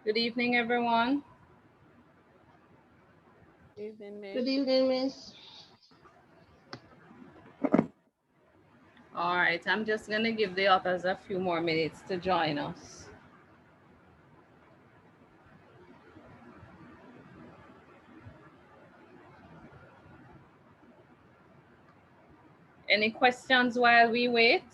Good evening, everyone. Evening, Good Miss. evening, Miss. All right, I'm just going to give the others a few more minutes to join us. Any questions while we wait?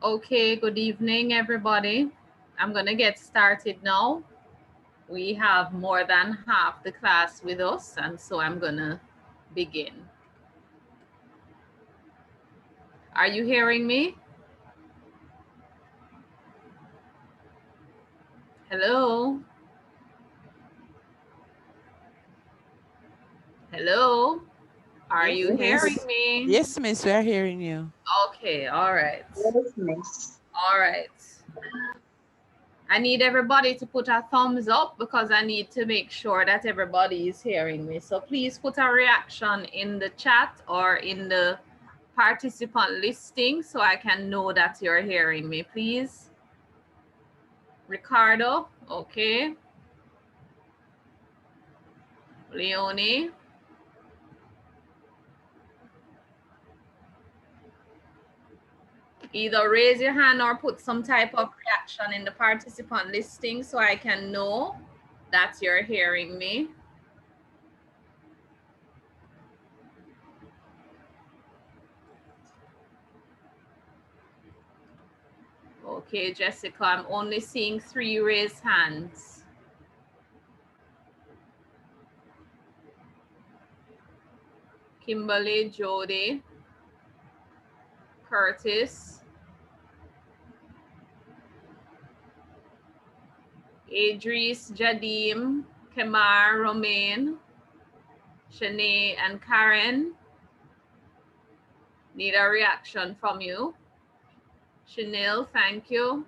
Okay, good evening, everybody. I'm going to get started now. We have more than half the class with us, and so I'm going to begin. Are you hearing me? Hello? Hello? Are Yes, you hearing miss. me? Yes, miss, we are hearing you. Okay, all right. Yes, miss. All right. I need everybody to put a thumbs up because I need to make sure that everybody is hearing me. So please put a reaction in the chat or in the participant listing so I can know that you're hearing me, please. Ricardo, okay. Leonie. Either raise your hand or put some type of reaction in the participant listing so I can know that you're hearing me. Okay, Jessica, I'm only seeing 3 raised hands. Kimberly, Jody, Curtis, Idris, Jadim, Kemar, Romain, Shanae, and Karen. Need a reaction from you. Chanel, thank you.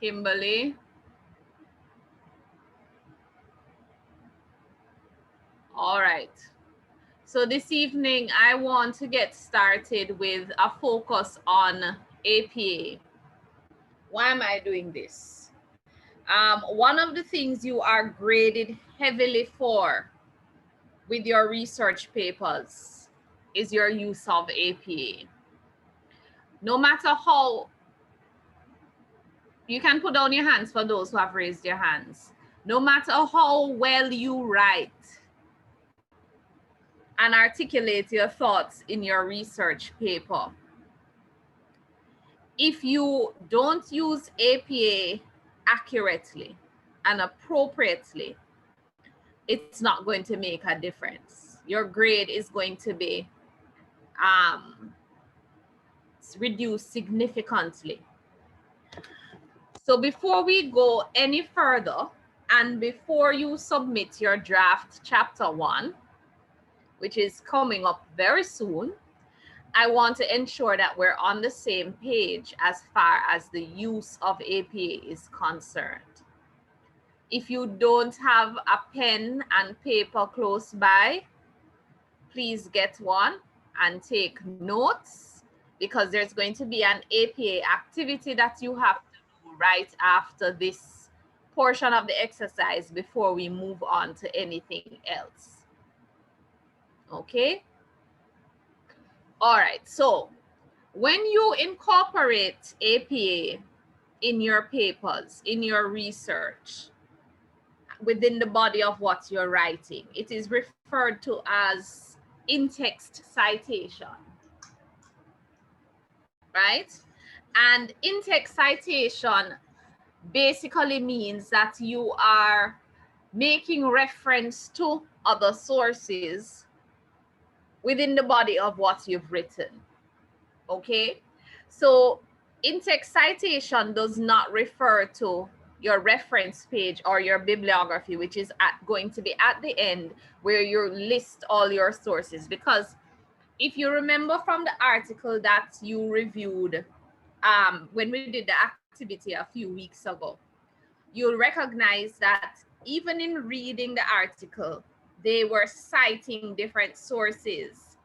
Kimberly. All right. So this evening, I want to get started with a focus on APA. Why am I doing this? One of the things you are graded heavily for with your research papers is your use of APA. No matter how, you can put down your hands for those who have raised their hands. No matter how well you write and articulate your thoughts in your research paper, if you don't use APA accurately and appropriately, it's not going to make a difference. Your grade is going to be reduced significantly. So before we go any further, and before you submit your draft chapter 1, which is coming up very soon, I want to ensure that we're on the same page as far as the use of APA is concerned. If you don't have a pen and paper close by, please get one and take notes, because there's going to be an APA activity that you have to do right after this portion of the exercise before we move on to anything else. Okay? All right, so when you incorporate APA in your papers, in your research, within the body of what you're writing, it is referred to as in-text citation, right? And in-text citation basically means that you are making reference to other sources within the body of what you've written, okay? So in-text citation does not refer to your reference page or your bibliography, which is going to be at the end where you list all your sources. Because if you remember from the article that you reviewed when we did the activity a few weeks ago, you'll recognize that even in reading the article, they were citing different sources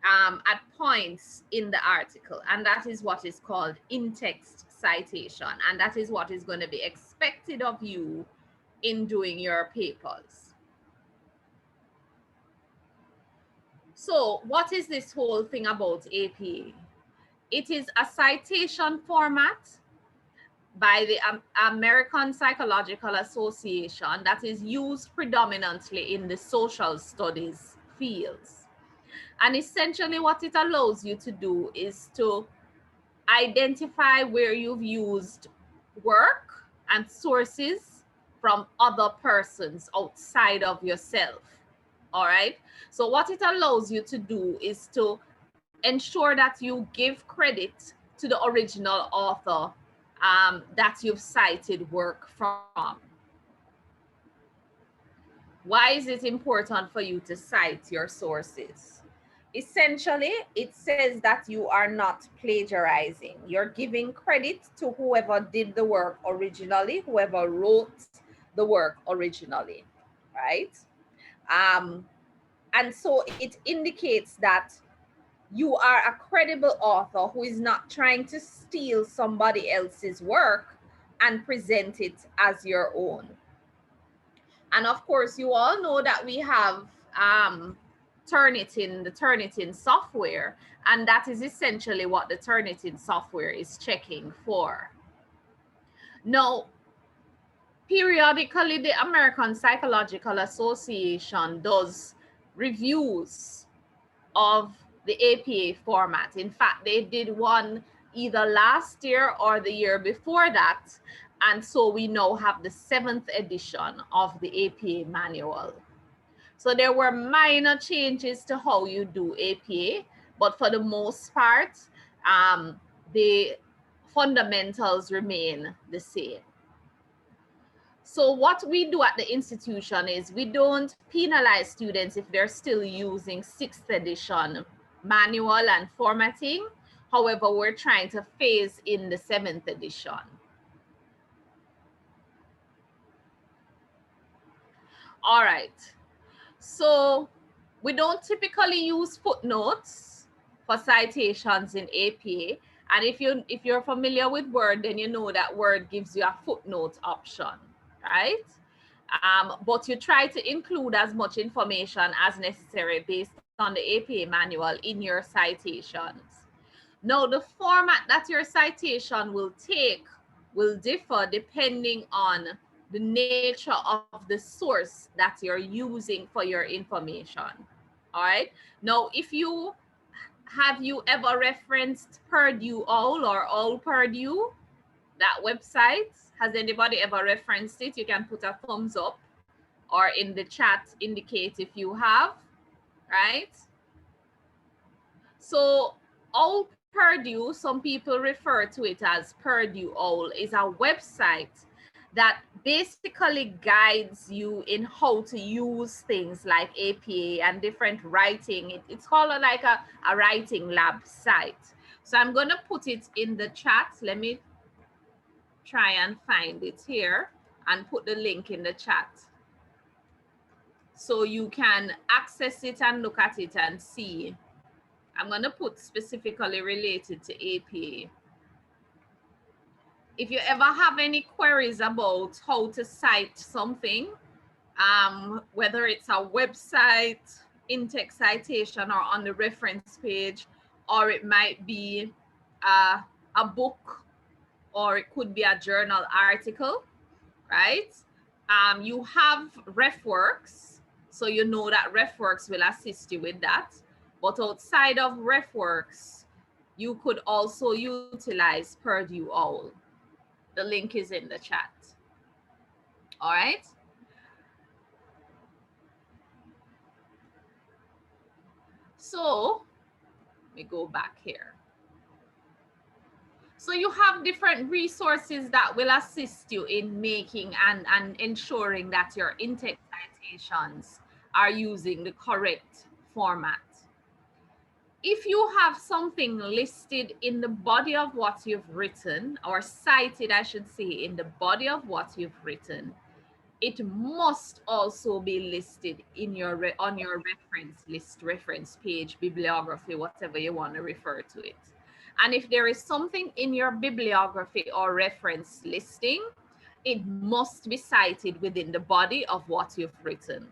at points in the article, and that is what is called in-text citation, and that is what is going to be expected of you in doing your papers. So what is this whole thing about APA? It is a citation format by the American Psychological Association that is used predominantly in the social studies fields. And essentially what it allows you to do is to identify where you've used work and sources from other persons outside of yourself. All right. So what it allows you to do is to ensure that you give credit to the original author that you've cited work from. Why is it important for you to cite your sources? Essentially, it says that you are not plagiarizing. You're giving credit to whoever did the work originally, whoever wrote the work originally, right? And so it indicates that you are a credible author who is not trying to steal somebody else's work and present it as your own. And of course, you all know that we have Turnitin, the Turnitin software, and that is essentially what the Turnitin software is checking for. Now, periodically, the American Psychological Association does reviews of the APA format. In fact, they did one either last year or the year before that. And so we now have the 7th edition of the APA manual. So there were minor changes to how you do APA, but for the most part, the fundamentals remain the same. So what we do at the institution is we don't penalize students if they're still using 6th edition manual and formatting. However, we're trying to phase in the 7th edition. All right. So we don't typically use footnotes for citations in APA. And if you're familiar with Word, then you know that Word gives you a footnote option, right? But you try to include as much information as necessary based on the APA manual in your citations. Now, the format that your citation will take will differ depending on the nature of the source that you're using for your information. All right. Now, have you ever referenced Purdue OWL or OWL Purdue, that website? Has anybody ever referenced it? You can put a thumbs up or in the chat indicate if you have, right? So OWL Purdue, some people refer to it as Purdue OWL, is a website that basically guides you in how to use things like APA and different writing. It's called like a writing lab site. So I'm going to put it in the chat. Let me try and find it here and put the link in the chat so you can access it and look at it and see. I'm going to put specifically related to APA. If you ever have any queries about how to cite something, whether it's a website, in-text citation, or on the reference page, or it might be a book, or it could be a journal article, right? You have RefWorks, so you know that RefWorks will assist you with that. But outside of RefWorks, you could also utilize Purdue OWL. The link is in the chat. All right. So let me go back here. So you have different resources that will assist you in making and ensuring that your in-text citations are using the correct format. If you have something listed in the body of what you've written, or cited, I should say, in the body of what you've written, it must also be listed in your on your reference list, reference page, bibliography, whatever you want to refer to it. And if there is something in your bibliography or reference listing, it must be cited within the body of what you've written.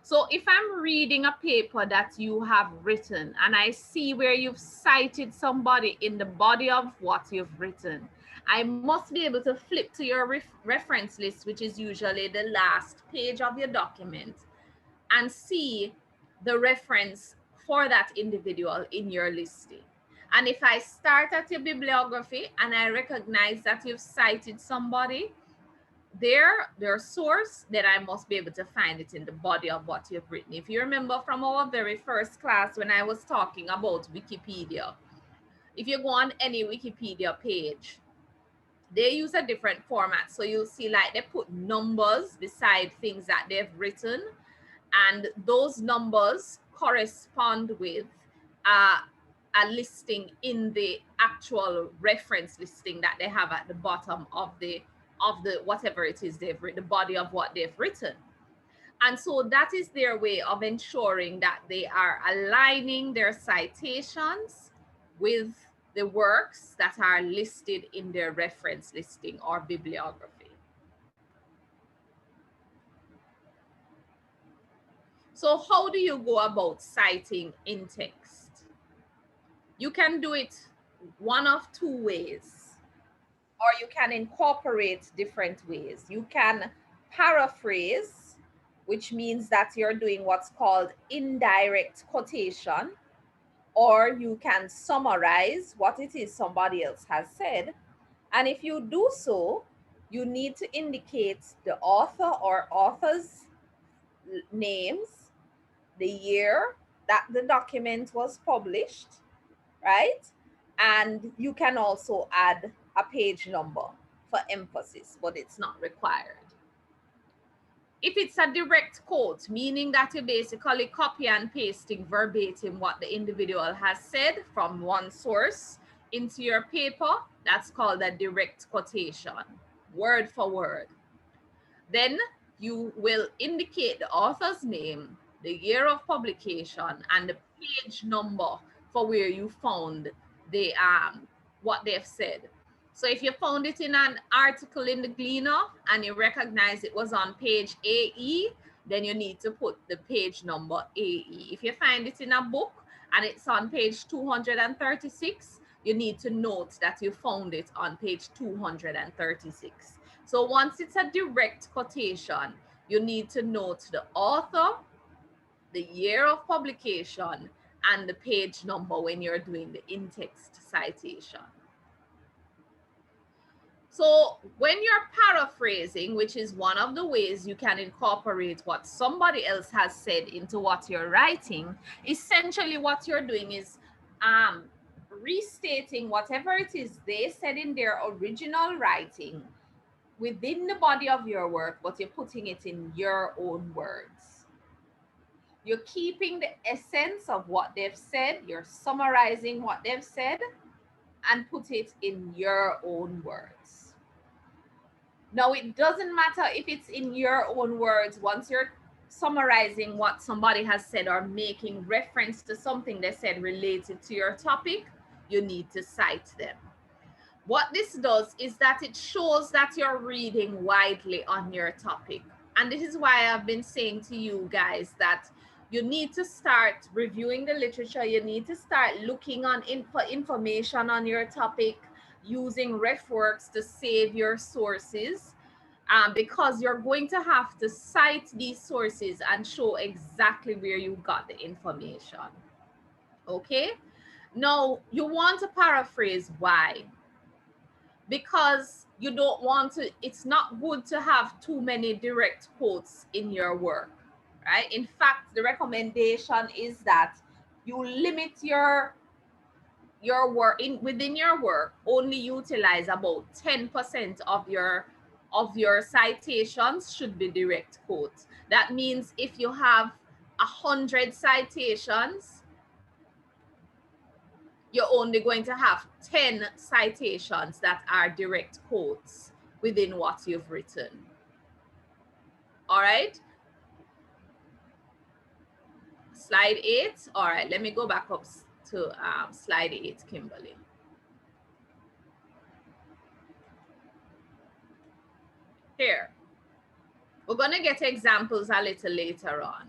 So if I'm reading a paper that you have written and I see where you've cited somebody in the body of what you've written, I must be able to flip to your reference list, which is usually the last page of your document, and see the reference for that individual in your listing. And if I start at your bibliography and I recognize that you've cited somebody, their source, then I must be able to find it in the body of what you've written. If you remember from our very first class when I was talking about Wikipedia, if you go on any Wikipedia page, they use a different format. So you'll see like they put numbers beside things that they've written, and those numbers correspond with a listing in the actual reference listing that they have at the bottom of the whatever it is they've written, the body of what they've written. And so that is their way of ensuring that they are aligning their citations with the works that are listed in their reference listing or bibliography. So how do you go about citing in text? You can do it one of two ways, or you can incorporate different ways. You can paraphrase, which means that you're doing what's called indirect quotation, or you can summarize what it is somebody else has said. And if you do so, you need to indicate the author or authors' names, the year that the document was published, right? And you can also add a page number for emphasis, but it's not required. If it's a direct quote, meaning that you're basically copy and pasting verbatim what the individual has said from one source into your paper, that's called a direct quotation, word for word. Then you will indicate the author's name, the year of publication, and the page number for where you found the what they've said. So if you found it in an article in the Gleaner and you recognize it was on page AE, then you need to put the page number AE. If you find it in a book and it's on page 236, you need to note that you found it on page 236. So once it's a direct quotation, you need to note the author, the year of publication, and the page number when you're doing the in-text citation. So when you're paraphrasing, which is one of the ways you can incorporate what somebody else has said into what you're writing, essentially what you're doing is restating whatever it is they said in their original writing within the body of your work, but you're putting it in your own words. You're keeping the essence of what they've said, you're summarizing what they've said, and put it in your own words. Now, it doesn't matter if it's in your own words. Once you're summarizing what somebody has said or making reference to something they said related to your topic, you need to cite them. What this does is that it shows that you're reading widely on your topic. And this is why I've been saying to you guys that you need to start reviewing the literature. You need to start looking for information on your topic, using RefWorks to save your sources, because you're going to have to cite these sources and show exactly where you got the information. Okay? Now, you want to paraphrase. Why? Because you don't want to, it's not good to have too many direct quotes in your work, right? In fact, the recommendation is that you limit your work within your work, only utilize about 10% of your citations should be direct quotes. That means if you have 100 citations, you're only going to have 10 citations that are direct quotes within what you've written. All right. Slide 8. All right, let me go back up to slide 8, Kimberly. Here, we're going to get examples a little later on.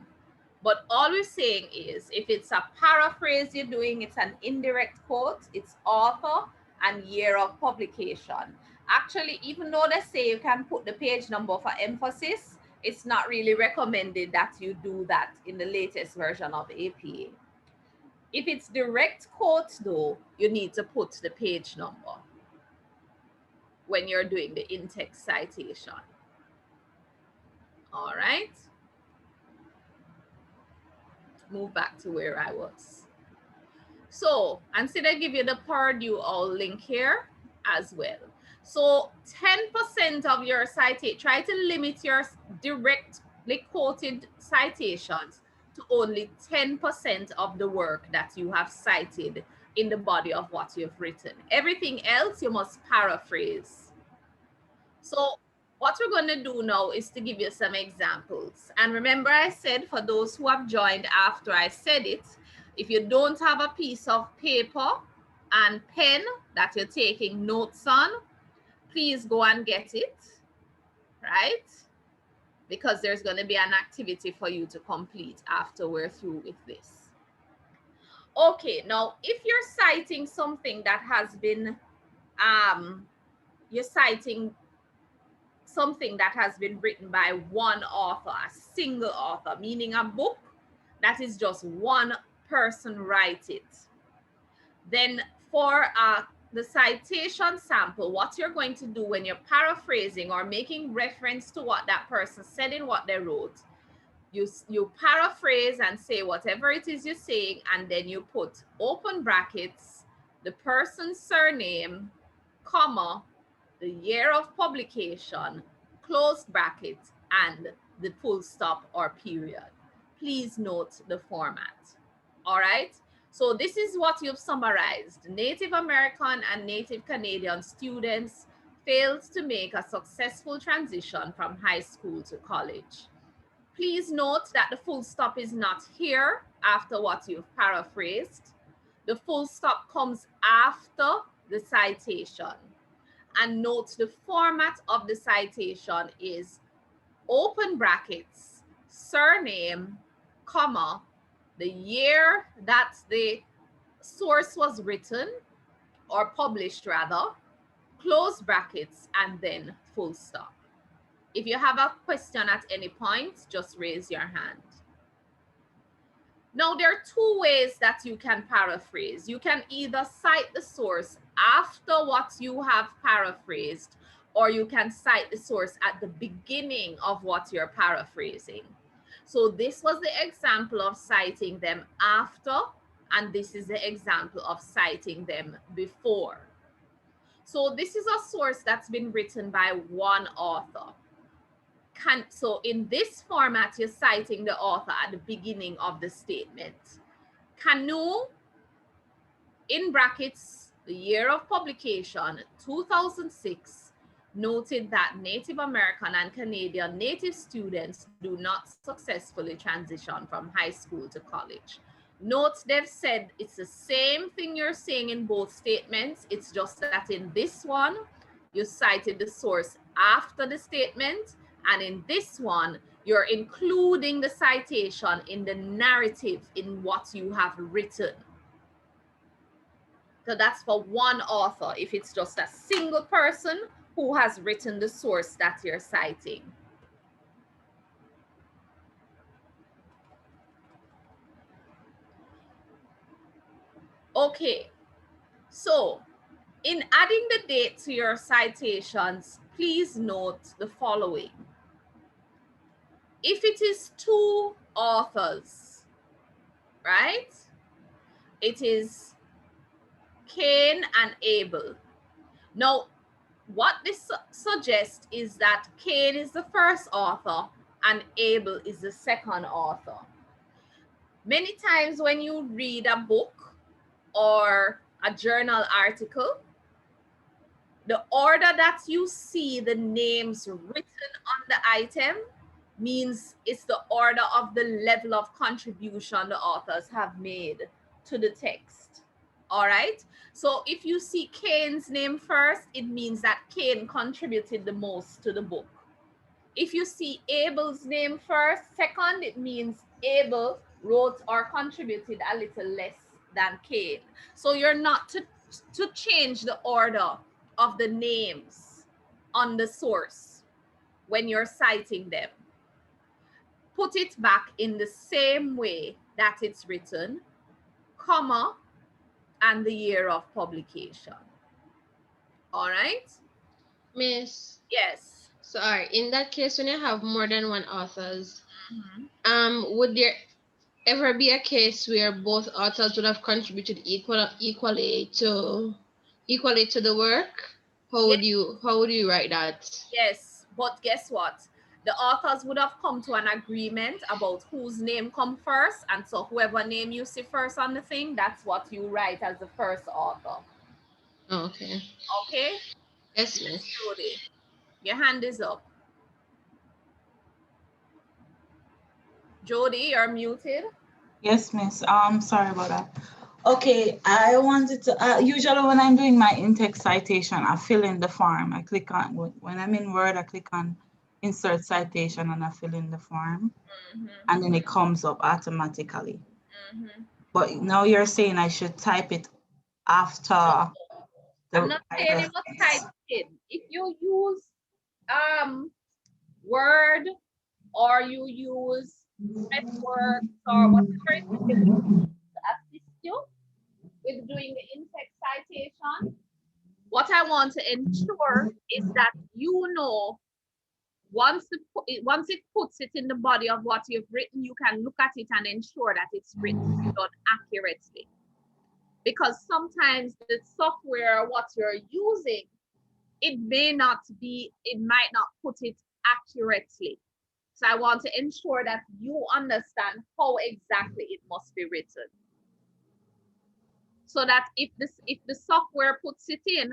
But all we're saying is, if it's a paraphrase you're doing, it's an indirect quote, it's author and year of publication. Actually, even though they say you can put the page number for emphasis, it's not really recommended that you do that in the latest version of APA. If it's direct quote though, you need to put the page number when you're doing the in-text citation. All right. Move back to where I was. So, and see, I give you the Purdue all link here as well. So 10% of your citation, try to limit your directly quoted citations to only 10% of the work that you have cited in the body of what you've written. Everything else you must paraphrase. So what we're going to do now is to give you some examples. And remember, I said for those who have joined after I said it, if you don't have a piece of paper and pen that you're taking notes on, please go and get it, right? Because there's going to be an activity for you to complete after we're through with this. Okay, now if you're citing something that has been, you're citing something that has been written by one author, a single author, meaning a book that is just one person write it. Then for the citation sample, what you're going to do when you're paraphrasing or making reference to what that person said in what they wrote, you paraphrase and say whatever it is you're saying, and then you put open brackets, the person's surname, comma, the year of publication, close brackets, and the full stop or period. Please note the format. All right. So this is what you've summarized. Native American and Native Canadian students failed to make a successful transition from high school to college. Please note that the full stop is not here after what you've paraphrased. The full stop comes after the citation. And note the format of the citation is open brackets, surname, comma, the year that the source was written or published rather, close brackets, and then full stop. If you have a question at any point, just raise your hand. Now, there are two ways that you can paraphrase. You can either cite the source after what you have paraphrased, or you can cite the source at the beginning of what you're paraphrasing. So this was the example of citing them after, and this is the example of citing them before. So this is a source that's been written by one author. So in this format, you're citing the author at the beginning of the statement. Canoe, in brackets, the year of publication, 2006, noted that Native American and Canadian Native students do not successfully transition from high school to college. Note they've said it's the same thing you're saying in both statements. It's just that in this one, you cited the source after the statement, and in this one, you're including the citation in the narrative in what you have written. So that's for one author, if it's just a single person who has written the source that you're citing. Okay, so in adding the date to your citations, please note the following. If it is two authors, right? It is Cain and Abel. Now, what this suggests is that Cain is the first author and Abel is the second author. Many times when you read a book or a journal article, the order that you see the names written on the item means it's the order of the level of contribution the authors have made to the text. All right. So if you see Cain's name first, it means that Cain contributed the most to the book. If you see Abel's name first, second, it means Abel wrote or contributed a little less than Cain. So you're not to change the order of the names on the source when you're citing them. Put it back in the same way that it's written, comma, and the year of publication. All right? Miss. Yes. Sorry. In that case, when you have more than one authors, Mm-hmm. would there ever be a case where both authors would have contributed equally to the work? Yes, How would you write that? yes. But guess what? The authors would have come to an agreement about whose name come first, and so whoever name you see first on the thing, that's what you write as the first author. Okay. Okay? Yes, Yes, miss. Jody. Your hand is up. Jody, you're muted. Yes, miss. Sorry about that. Okay, I wanted to, usually when I'm doing my in-text citation, I fill in the form. I click on, when I'm in Word, I click on insert citation and I fill in the form, Mm-hmm. and then it comes up automatically. Mm-hmm. But now you're saying I should type it after I'm the not saying you must type it. If you use Word or you use Pressworks or whatever it is you use to assist you with doing the in-text citation, what I want to ensure is that you know once it puts it in the body of what you've written, you can look at it and ensure that it's written done accurately. Because sometimes the software, what you're using, it might not put it accurately. So I want to ensure that you understand how exactly it must be written. So that if the software puts it in,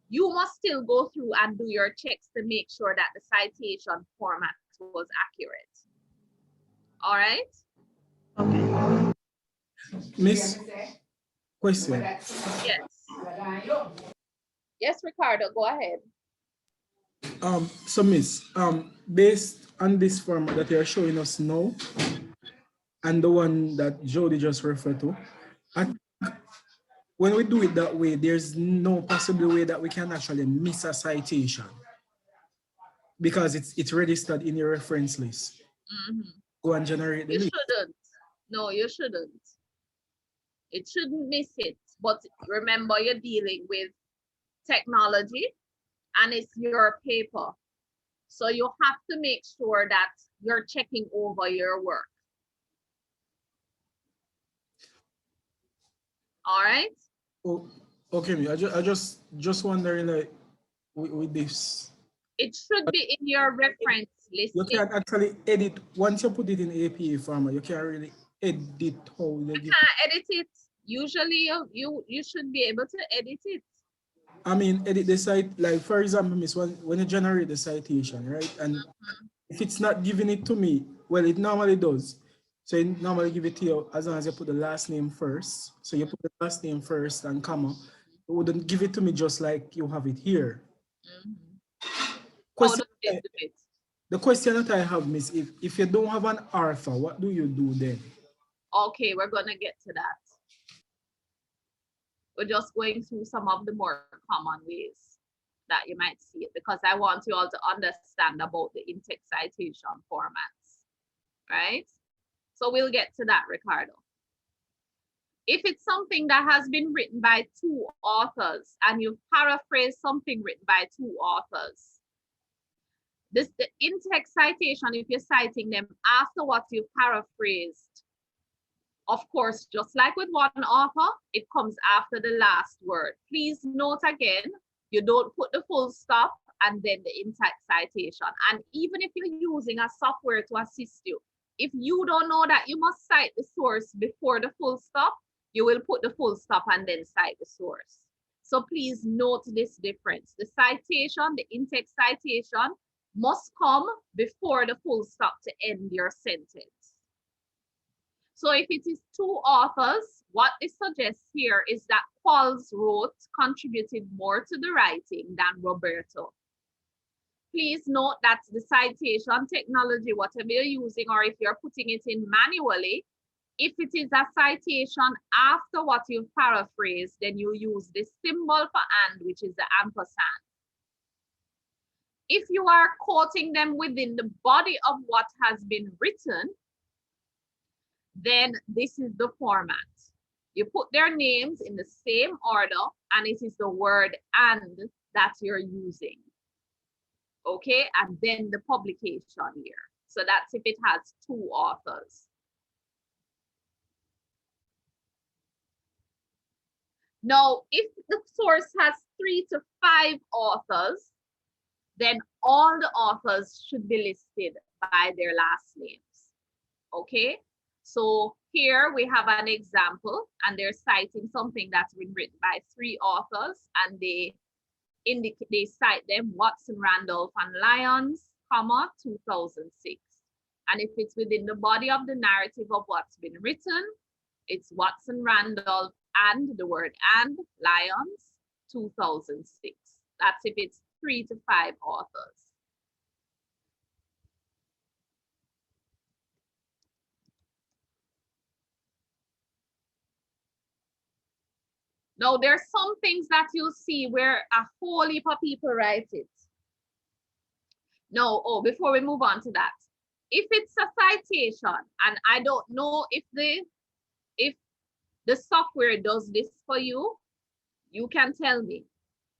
you must still go through and do your checks to make sure that the citation format was accurate. All right? Okay. Miss, question. Yes. Yes, Ricardo, go ahead. So Miss, based on this format that you're showing us now, and the one that Jody just referred to, when we do it that way, there's no possible way that we can actually miss a citation because it's registered in your reference list. Mm-hmm. Go and generate the You list. shouldn't. No, you shouldn't. It shouldn't miss it. But remember, you're dealing with technology and it's your paper. So you have to make sure that you're checking over your work. All right? Oh, okay, me. I just wondering like with this. It should be in your reference list. You can actually edit once you put it in APA format. You can really edit how they give. Can't edit it. Usually you should be able to edit it. I mean, edit the site. Like for example, Miss, when you generate the citation, right? And if it's not giving it to me, well, it normally does. So it normally give it to you as long as you put the last name first. So you put the last name first and comma. It wouldn't give it to me just like you have it here. How Question, does it do it? the question that I have, Miss, if you don't have an alpha, what do you do then? Okay, we're gonna get to that. We're just going through some of the more common ways that you might see it because I want you all to understand about the in-text citation formats, right? So we'll get to that, Ricardo. If it's something that has been written by two authors and you've paraphrased something written by two authors, the in-text citation, if you're citing them after what you've paraphrased, of course, just like with one author, it comes after the last word. Please note again, you don't put the full stop and then the in-text citation. And even if you're using a software to assist you, if you don't know that you must cite the source before the full stop, you will put the full stop and then cite the source. So please note this difference. The citation, the in-text citation, must come before the full stop to end your sentence. So if it is two authors, what this suggests here is that Qualls wrote contributed more to the writing than Roberto. Please note that the citation technology, whatever you're using, or if you're putting it in manually, if it is a citation after what you've paraphrased, then you use the symbol for and, which is the ampersand. If you are quoting them within the body of what has been written, then this is the format. You put their names in the same order, and it is the word "and" that you're using. Okay, and then the publication year. So that's if it has 2 authors. Now, if the source has 3 to 5 authors, then all the authors should be listed by their last names. Okay, so here we have an example, and they're citing something that's been written by 3 authors, and they cite them: Watson, Randolph, and Lyons, comma, 2006. And if it's within the body of the narrative of what's been written, it's Watson, Randolph, and the word "and," Lyons, 2006. That's if it's 3 to 5 authors. Now, there's some things that you'll see where a whole heap of people write it. No, before we move on to that, if it's a citation, and I don't know if the software does this for you, you can tell me.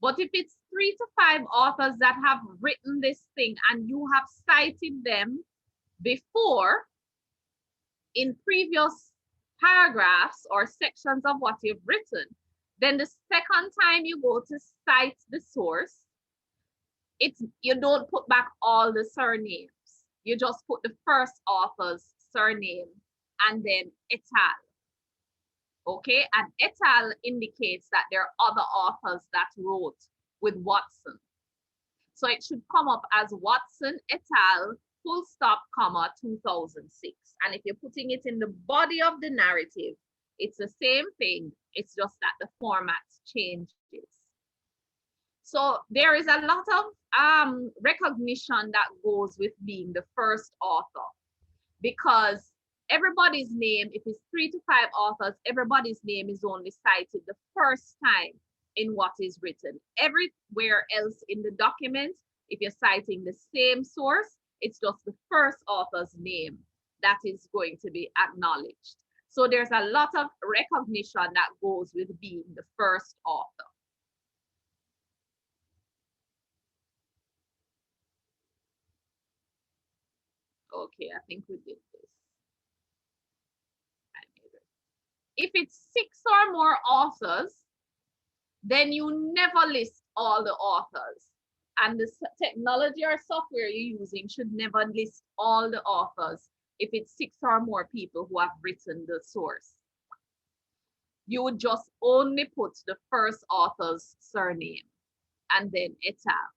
But if it's 3 to 5 authors that have written this thing and you have cited them before in previous paragraphs or sections of what you've written, then the second time you go to cite the source, you don't put back all the surnames. You just put the first author's surname and then et al. Okay, and et al. Indicates that there are other authors that wrote with Watson. So it should come up as Watson et al. Full stop, comma, 2006. And if you're putting it in the body of the narrative, it's the same thing. It's just that the format changes. So there is a lot of recognition that goes with being the first author, because everybody's name, if it's 3 to 5 authors, everybody's name is only cited the first time in what is written. Everywhere else in the document, if you're citing the same source, it's just the first author's name that is going to be acknowledged. So there's a lot of recognition that goes with being the first author. Okay, I think we did this. If it's 6 or more authors, then you never list all the authors. And the technology or software you're using should never list all the authors if it's 6 or more people who have written the source. You would just only put the first author's surname and then et al.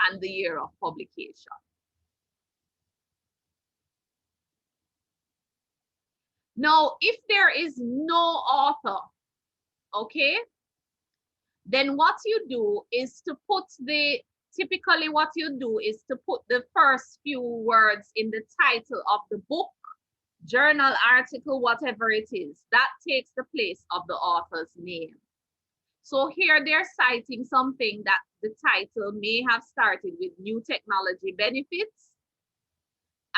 And the year of publication. Now, if there is no author, okay, then what you do is to put typically what you do is to put the first few words in the title of the book, journal, article, whatever it is. That takes the place of the author's name. So here they're citing something that the title may have started with new technology benefits.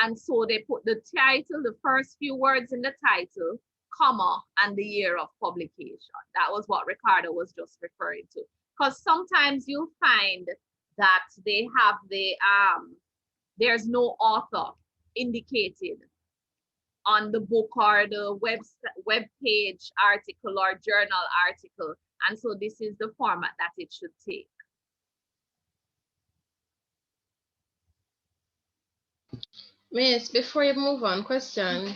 And so they put the title, the first few words in the title, comma, and the year of publication. That was what Ricardo was just referring to. Because sometimes you'll find that they have there's no author indicated on the book or the web page article or journal article. And so this is the format that it should take. Miss, before you move on, question.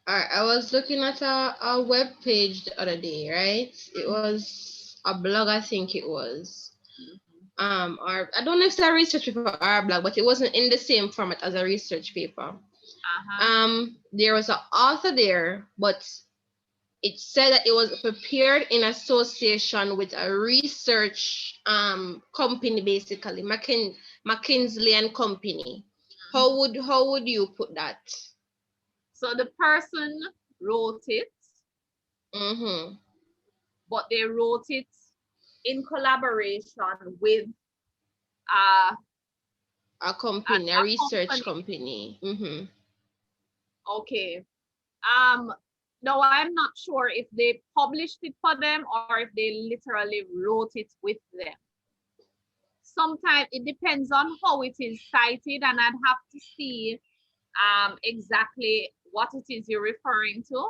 I was looking at a web page the other day, right? It was a blog, I think it was. Or I don't know if it's a research paper or a blog, but it wasn't in the same format as a research paper. There was an author there, but it said that it was prepared in association with a research company, basically, McKinsey and Company. How would you put that? So the person wrote it, but they wrote it in collaboration with a company, a research company. Okay. No, I'm not sure if they published it for them or if they literally wrote it with them. Sometimes it depends on how it is cited, and I'd have to see exactly what it is you're referring to,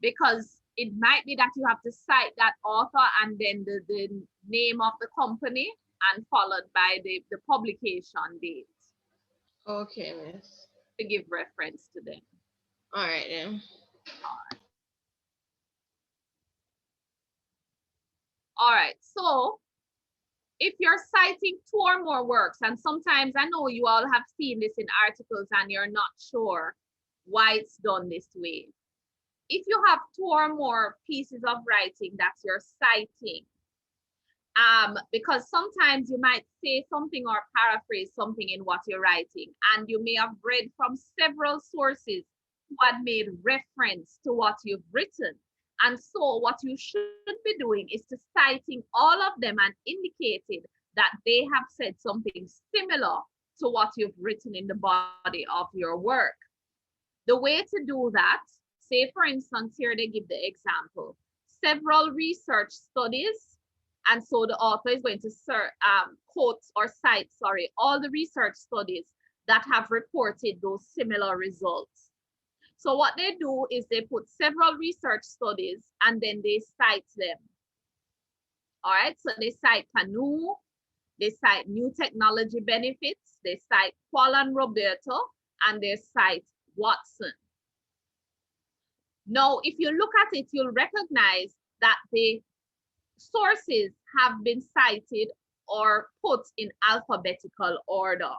because it might be that you have to cite that author and then the name of the company and followed by the publication date Okay, miss. to give reference to them. All right then. All right, so if you're citing 2 or more works, and sometimes I know you all have seen this in articles and you're not sure why it's done this way. If you have 2 or more pieces of writing that you're citing, because sometimes you might say something or paraphrase something in what you're writing, and you may have read from several sources who had made reference to what you've written. And so what you should be doing is to citing all of them and indicated that they have said something similar to what you've written in the body of your work. The way to do that, say for instance, here they give the example, several research studies, and so the author is going to quote or cite, all the research studies that have reported those similar results. So what they do is they put several research studies and then they cite them. All right, so they cite Canoe, they cite new technology benefits, they cite Qual and Roberto, and they cite Watson. Now, if you look at it, you'll recognize that the sources have been cited or put in alphabetical order.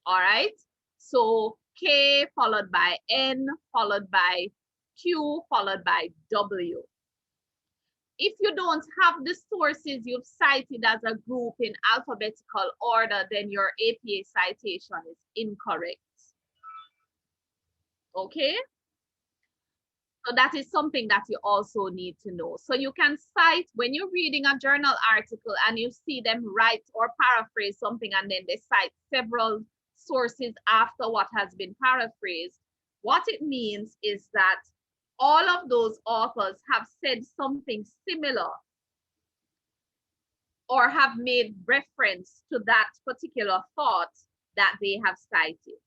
All right, so K followed by N, followed by Q, followed by W. If you don't have the sources you've cited as a group in alphabetical order, then your APA citation is incorrect. Okay? So that is something that you also need to know. So you can cite when you're reading a journal article and you see them write or paraphrase something and then they cite several sources after what has been paraphrased. What it means is that all of those authors have said something similar or have made reference to that particular thought that they have cited.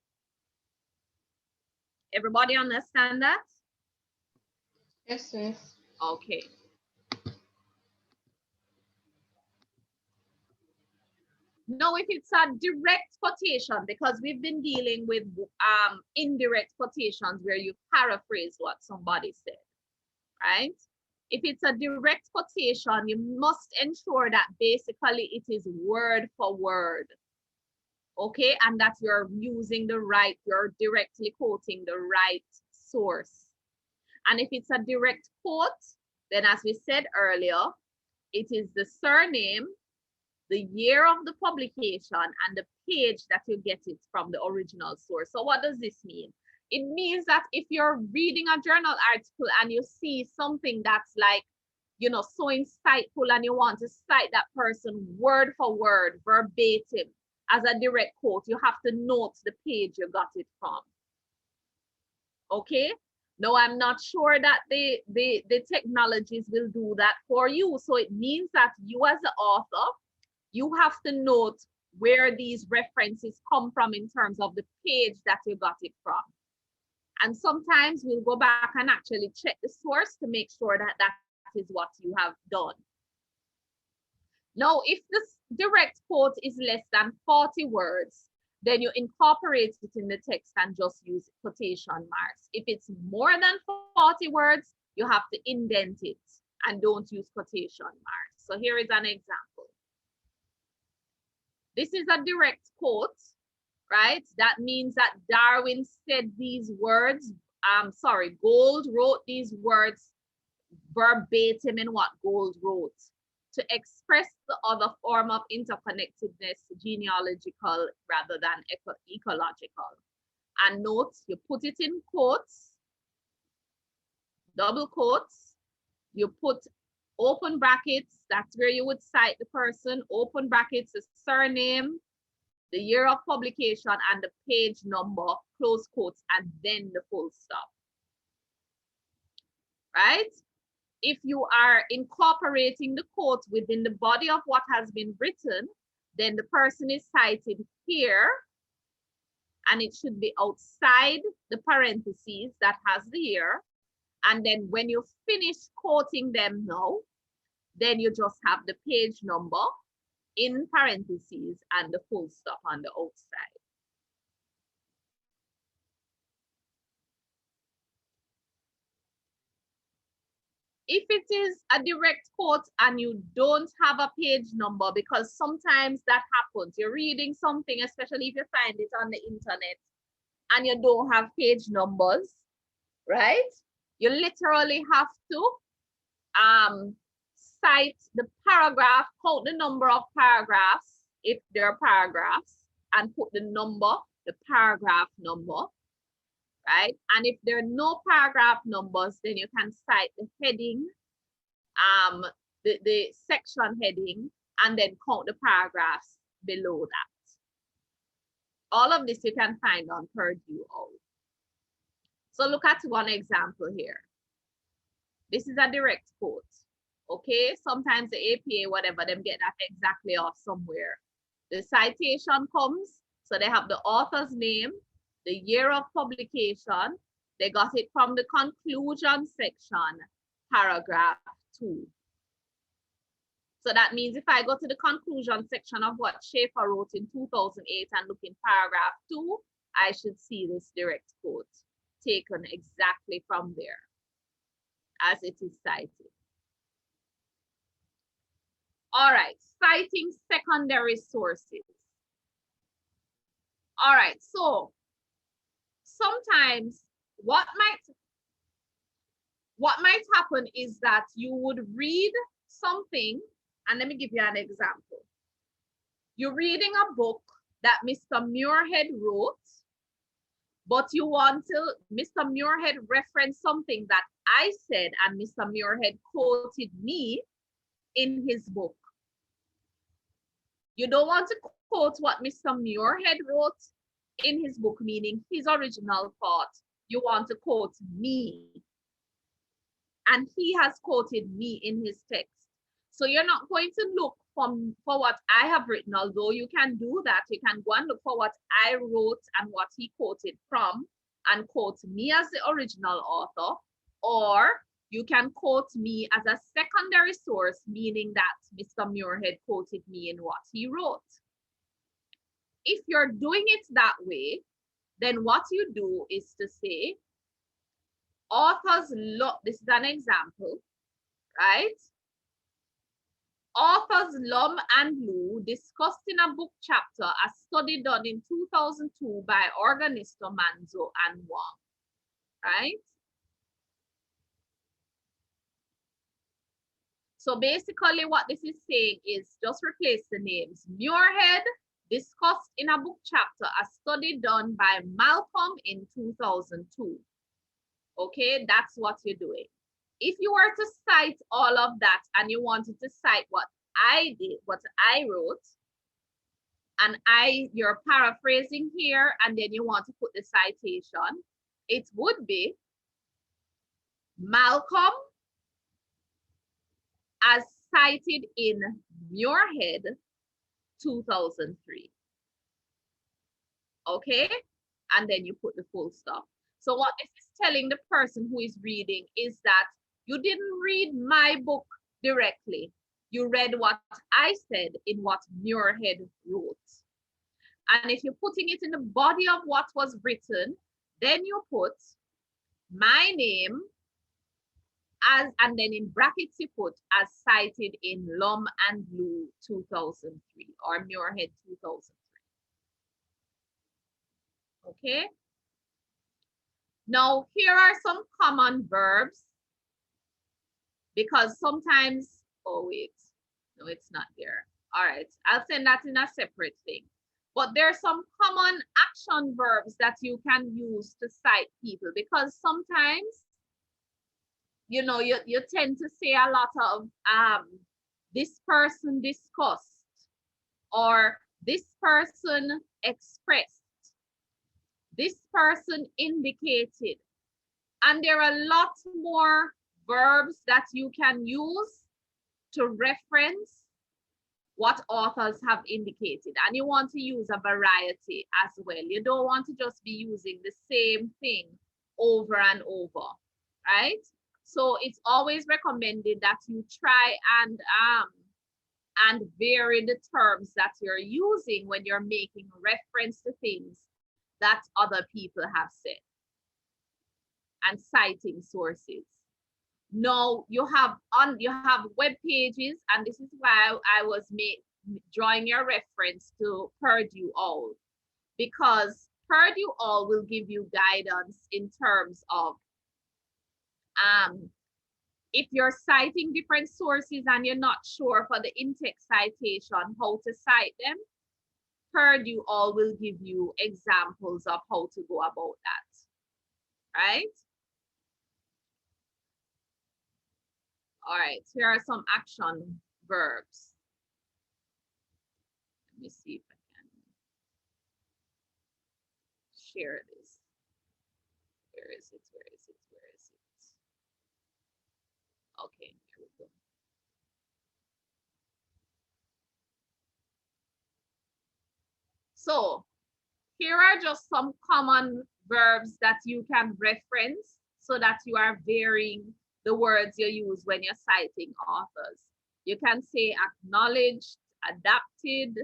Everybody understand that? Yes, miss. Okay. Now, if it's a direct quotation, because we've been dealing with indirect quotations where you paraphrase what somebody said, right? If it's a direct quotation, you must ensure that basically it is word for word, okay? And that you're using the right, you're directly quoting the right source. And if it's a direct quote, then as we said earlier, it is the surname, the year of the publication, and the page that you get it from the original source. So what does this mean? It means that if you're reading a journal article and you see something that's like, you know, so insightful and you want to cite that person word for word, verbatim, as a direct quote, you have to note the page you got it from. Okay? No, I'm not sure that the technologies will do that for you. So it means that you as the author, you have to note where these references come from in terms of the page that you got it from. And sometimes we'll go back and actually check the source to make sure that that is what you have done. Now, if this direct quote is less than 40 words, then you incorporate it in the text and just use quotation marks. If it's more than 40 words, you have to indent it and don't use quotation marks. So here is an example. This is a direct quote, right? That means that Darwin said these words, Gould wrote these words verbatim in what Gould wrote to express the other form of interconnectedness, genealogical rather than ecological. And note, you put it in quotes, double quotes, you put open brackets, that's where you would cite the person, open brackets, the surname, the year of publication, and the page number, close quotes, and then the full stop. right? If you are incorporating the quote within the body of what has been written, then the person is cited here, and it should be outside the parentheses that has the year. And then when you finish quoting them now, then you just have the page number in parentheses and the full stop on the outside. If it is a direct quote and you don't have a page number, because sometimes that happens, you're reading something, especially if you find it on the internet, and you don't have page numbers, right? You literally have to cite the paragraph, count the number of paragraphs, if there are paragraphs, and put the number, the paragraph number, right? And if there are no paragraph numbers, then you can cite the heading, the section heading, and then count the paragraphs below that. All of this you can find on Purdue OWL. So look at one example here. This is a direct quote, okay? Sometimes the APA, whatever, them get that exactly off somewhere. The citation comes, so they have the author's name, the year of publication. They got it from the conclusion section, paragraph 2. So that means if I go to the conclusion section of what Schaefer wrote in 2008 and look in paragraph 2, I should see this direct quote taken exactly from there as it is cited. All right, citing secondary sources. All right, so sometimes what might happen is that you would read something, and let me give you an example. You're reading a book that Mr. Muirhead wrote, but you want to, Mr. Muirhead referenced something that I said, and Mr. Muirhead quoted me in his book. You don't want to quote what Mr. Muirhead wrote in his book, meaning his original thought. You want to quote me. And he has quoted me in his text. So you're not going to look for what I have written, although you can do that. You can go and look for what I wrote and what he quoted from and quote me as the original author, or you can quote me as a secondary source, meaning that Mr. Muirhead quoted me in what he wrote. If you're doing it that way, then what you do is to say, authors Lum, this is an example, right? Authors Lum and Liu discussed in a book chapter a study done in 2002 by Organisto Manzo and Wang, right? So basically what this is saying is just replace the names. Muirhead discussed in a book chapter a study done by Malcolm in 2002. Okay, that's what you're doing. If you were to cite all of that and you wanted to cite what I did, what I wrote, and you're paraphrasing here, and then you want to put the citation, it would be Malcolm as cited in Muirhead 2003. Okay, and then you put the full stop. So what this is telling the person who is reading is that you didn't read my book directly. You read what I said in what Muirhead wrote. And if you're putting it in the body of what was written, then you put my name as, and then in brackets you put as cited in Lum and Liu 2003 or Muirhead 2003. Okay. Now, here are some common verbs, because sometimes, oh wait, no, it's not there. All right, I'll send that in a separate thing. But there are some common action verbs that you can use to cite people, because sometimes, you know, you tend to say a lot of this person discussed, or this person expressed, this person indicated. And there are a lot more verbs that you can use to reference what authors have indicated. And you want to use a variety as well. You don't want to just be using the same thing over and over, right? So it's always recommended that you try and vary the terms that you're using when you're making reference to things that other people have said and citing sources. Now you have web pages, and this is why I was drawing your reference to Purdue OWL, because Purdue OWL will give you guidance in terms of if you're citing different sources and you're not sure for the in-text citation how to cite them, Purdue OWL will give you examples of how to go about that, right? All right, here are some action verbs. Let me see if I can share this. Where is it? Where is it? Where is it? Okay, here we go. So here are just some common verbs that you can reference so that you are varying the words you use when you're citing authors. You can say acknowledged, adapted,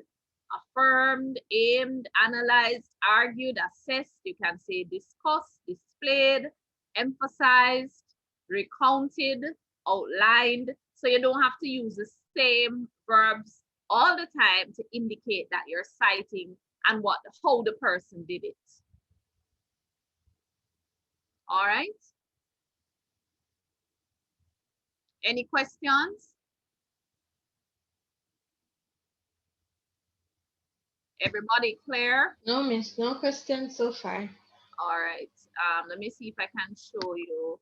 affirmed, aimed, analyzed, argued, assessed. You can say discussed, displayed, emphasized, recounted, outlined. So you don't have to use the same verbs all the time to indicate that you're citing and how the person did it. All right. Any questions? Everybody clear? No, miss, no questions so far. All right. Let me see if I can show you.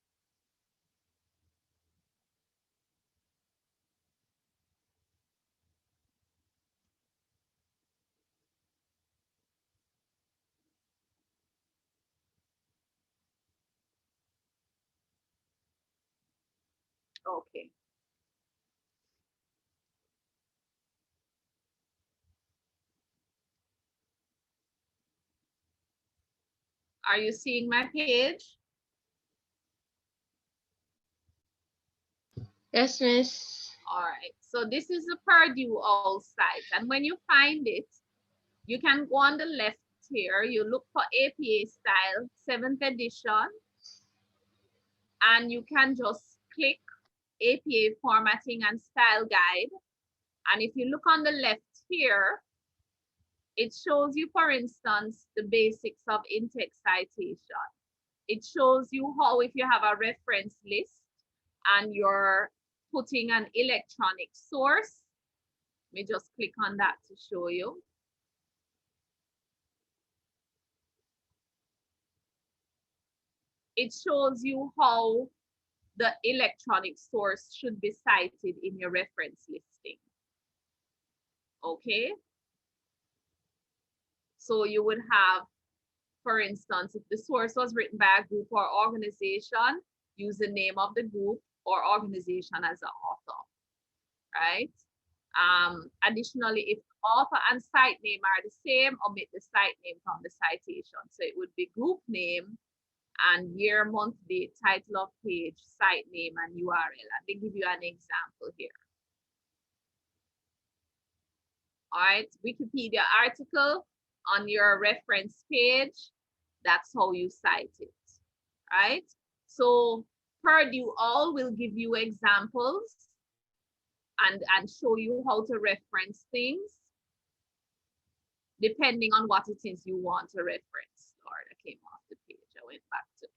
Okay. Are you seeing my page? Yes, miss. All right. So this is the Purdue OWL site. And when you find it, you can go on the left here. You look for APA style 7th edition. And you can just click APA formatting and style guide. And if you look on the left here, it shows you, for instance, the basics of in-text citation. It shows you how, if you have a reference list and you're putting an electronic source, let me just click on that to show you. It shows you how the electronic source should be cited in your reference listing. Okay. So you would have, for instance, if the source was written by a group or organization, use the name of the group or organization as the author, right? Additionally, if author and site name are the same, omit the site name from the citation. So it would be group name and year, month, date, title of page, site name, and URL. And they give you an example here. All right, Wikipedia article on your reference page, that's how you cite it, right? So Purdue OWL will give you examples and show you how to reference things depending on what it is you want to reference. Lord, I came off the page. I went back to times.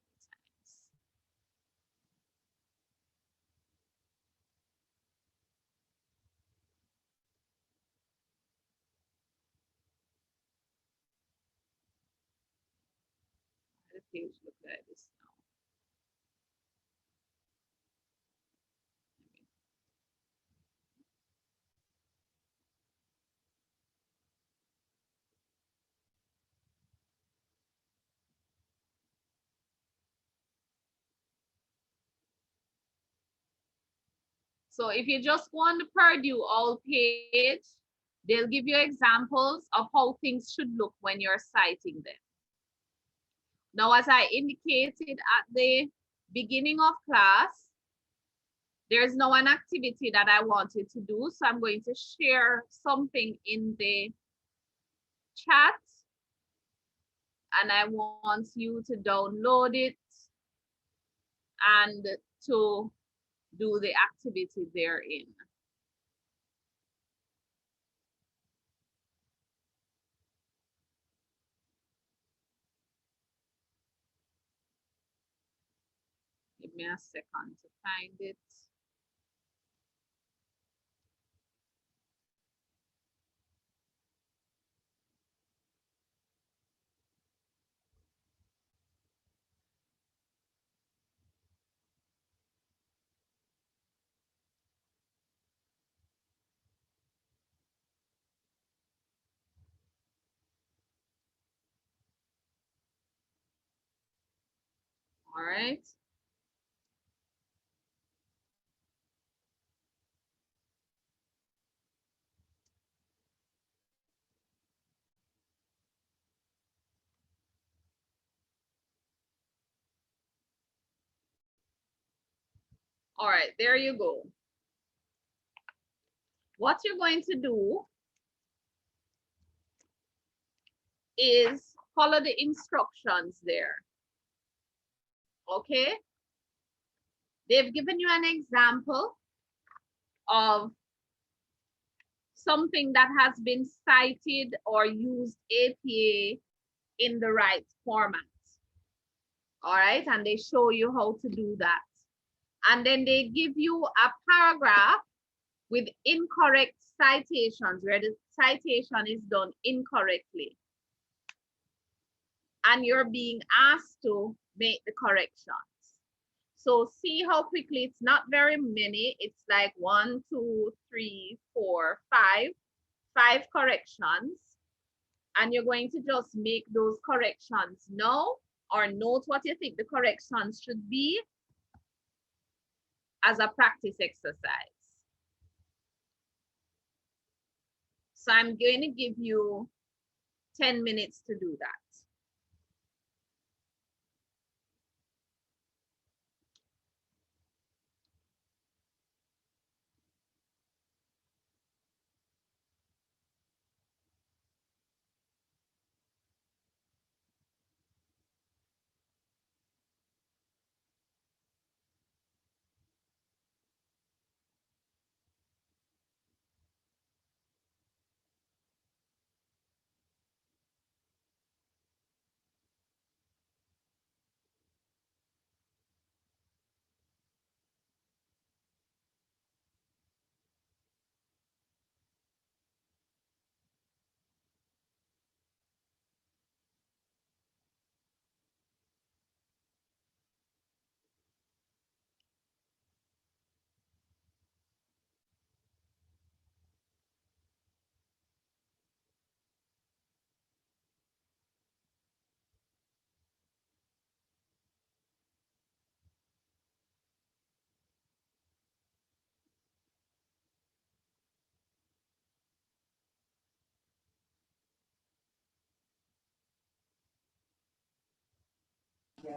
The page look like this now. So if you just go on the Purdue All page, they'll give you examples of how things should look when you're citing them. Now, as I indicated at the beginning of class, there's now an activity that I want you to do. So I'm going to share something in the chat, and I want you to download it and to do the activity therein. Give me a second to find it. All right. All right, there you go. What you're going to do is follow the instructions there. Okay? They've given you an example of something that has been cited or used APA in the right format. All right, and they show you how to do that. And then they give you a paragraph with incorrect citations where the citation is done incorrectly. And you're being asked to make the corrections. So see how quickly, it's not very many. It's like 1, 2, 3, 4, 5 corrections. And you're going to just make those corrections now, or note what you think the corrections should be as a practice exercise. So I'm going to give you 10 minutes to do that.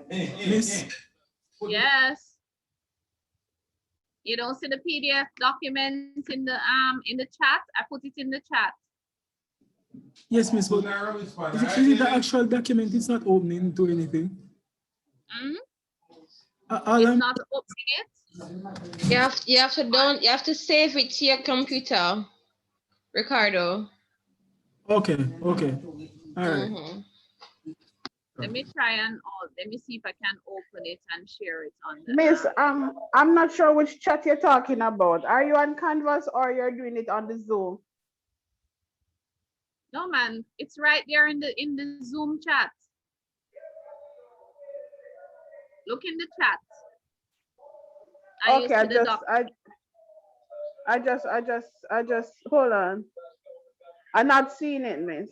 Miss, Yes. You don't see the PDF documents in the chat? I put it in the chat. yes, Miss, but is it the actual document? It's not opening to anything. It's not opening it? You have to save it to your computer, Ricardo. Okay, okay. All right. Let me try and let me see if I can open it and share it on the Miss, I'm not sure which chat you're talking about. Are you on Canvas or you're doing it on the Zoom? No, man, it's right there in the Zoom chat. Look in the chat. Okay, I just hold on. I'm not seeing it, Miss.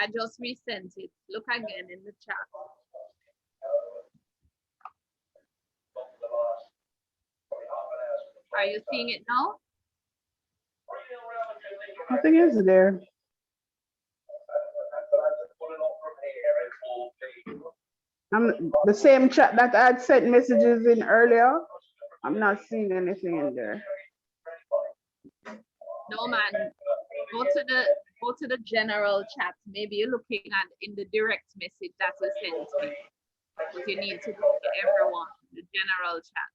I just resent it. Look again in the chat. Are you seeing it now? Nothing is there. The same chat that I had sent messages in earlier. I'm not seeing anything in there. No, man. Go to the general chat. Maybe you're looking at in the direct message that you sent me. But you need to go to everyone, the general chat.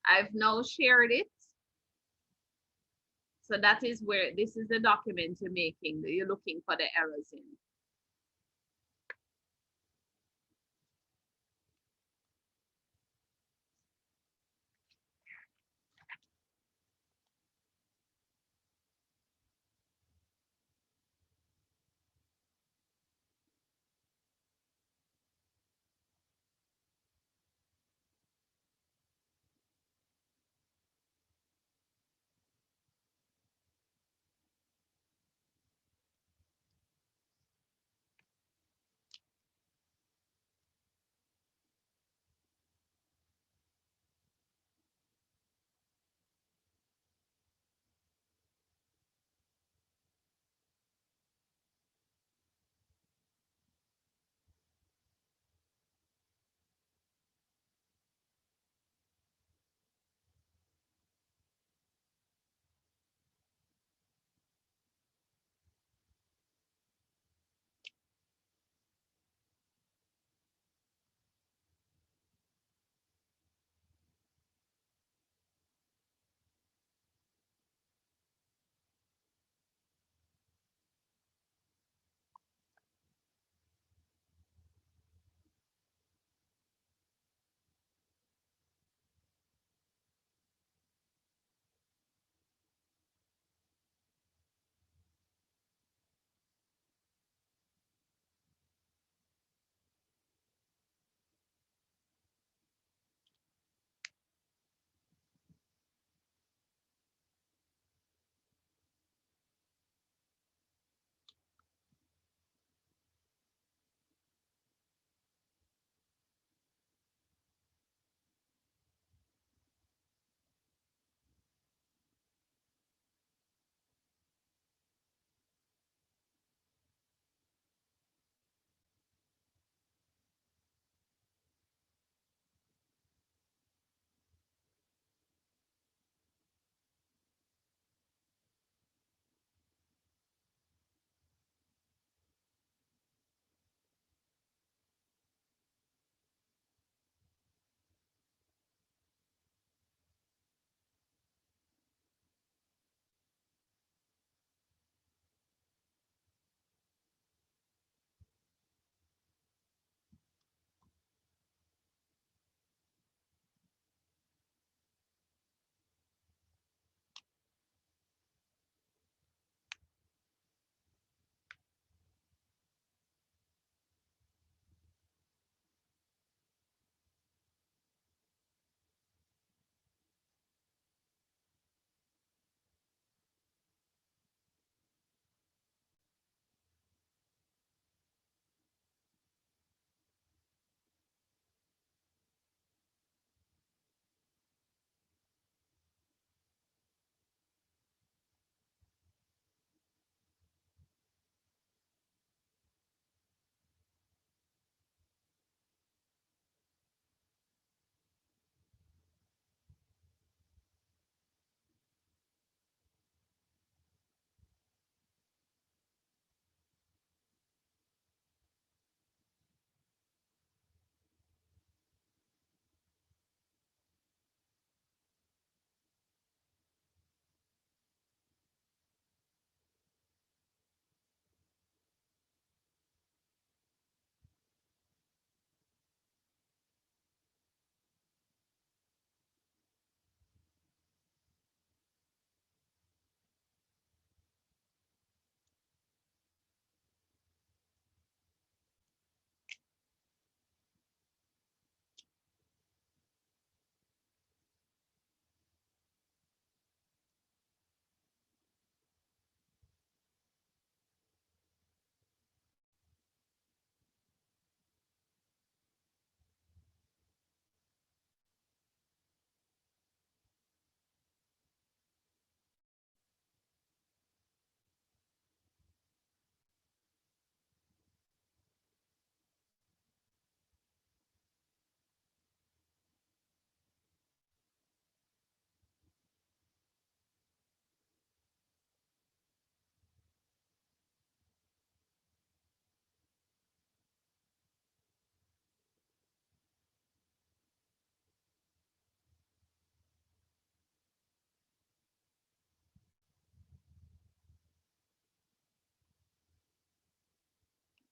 I've now shared it. So that is where, this is the document you're making, that you're looking for the errors in.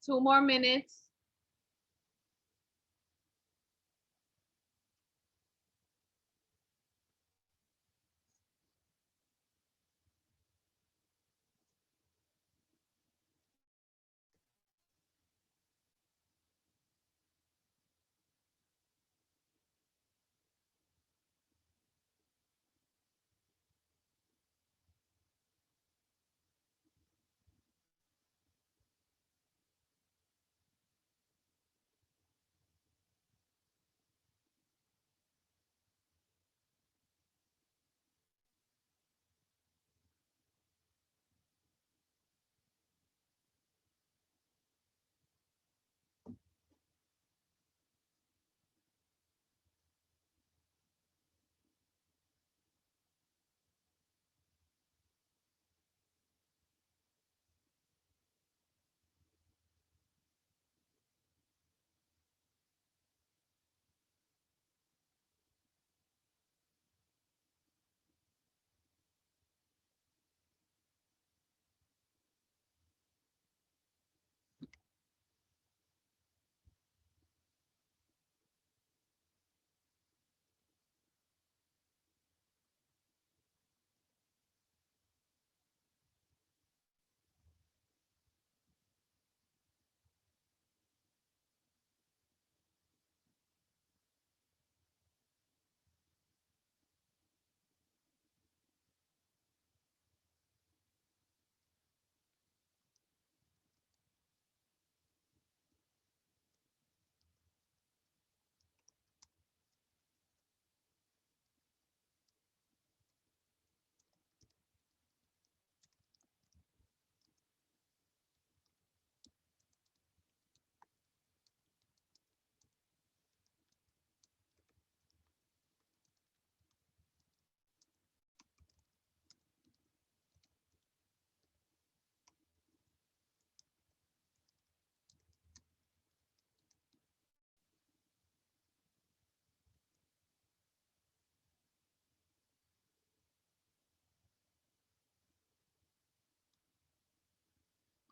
2 more minutes.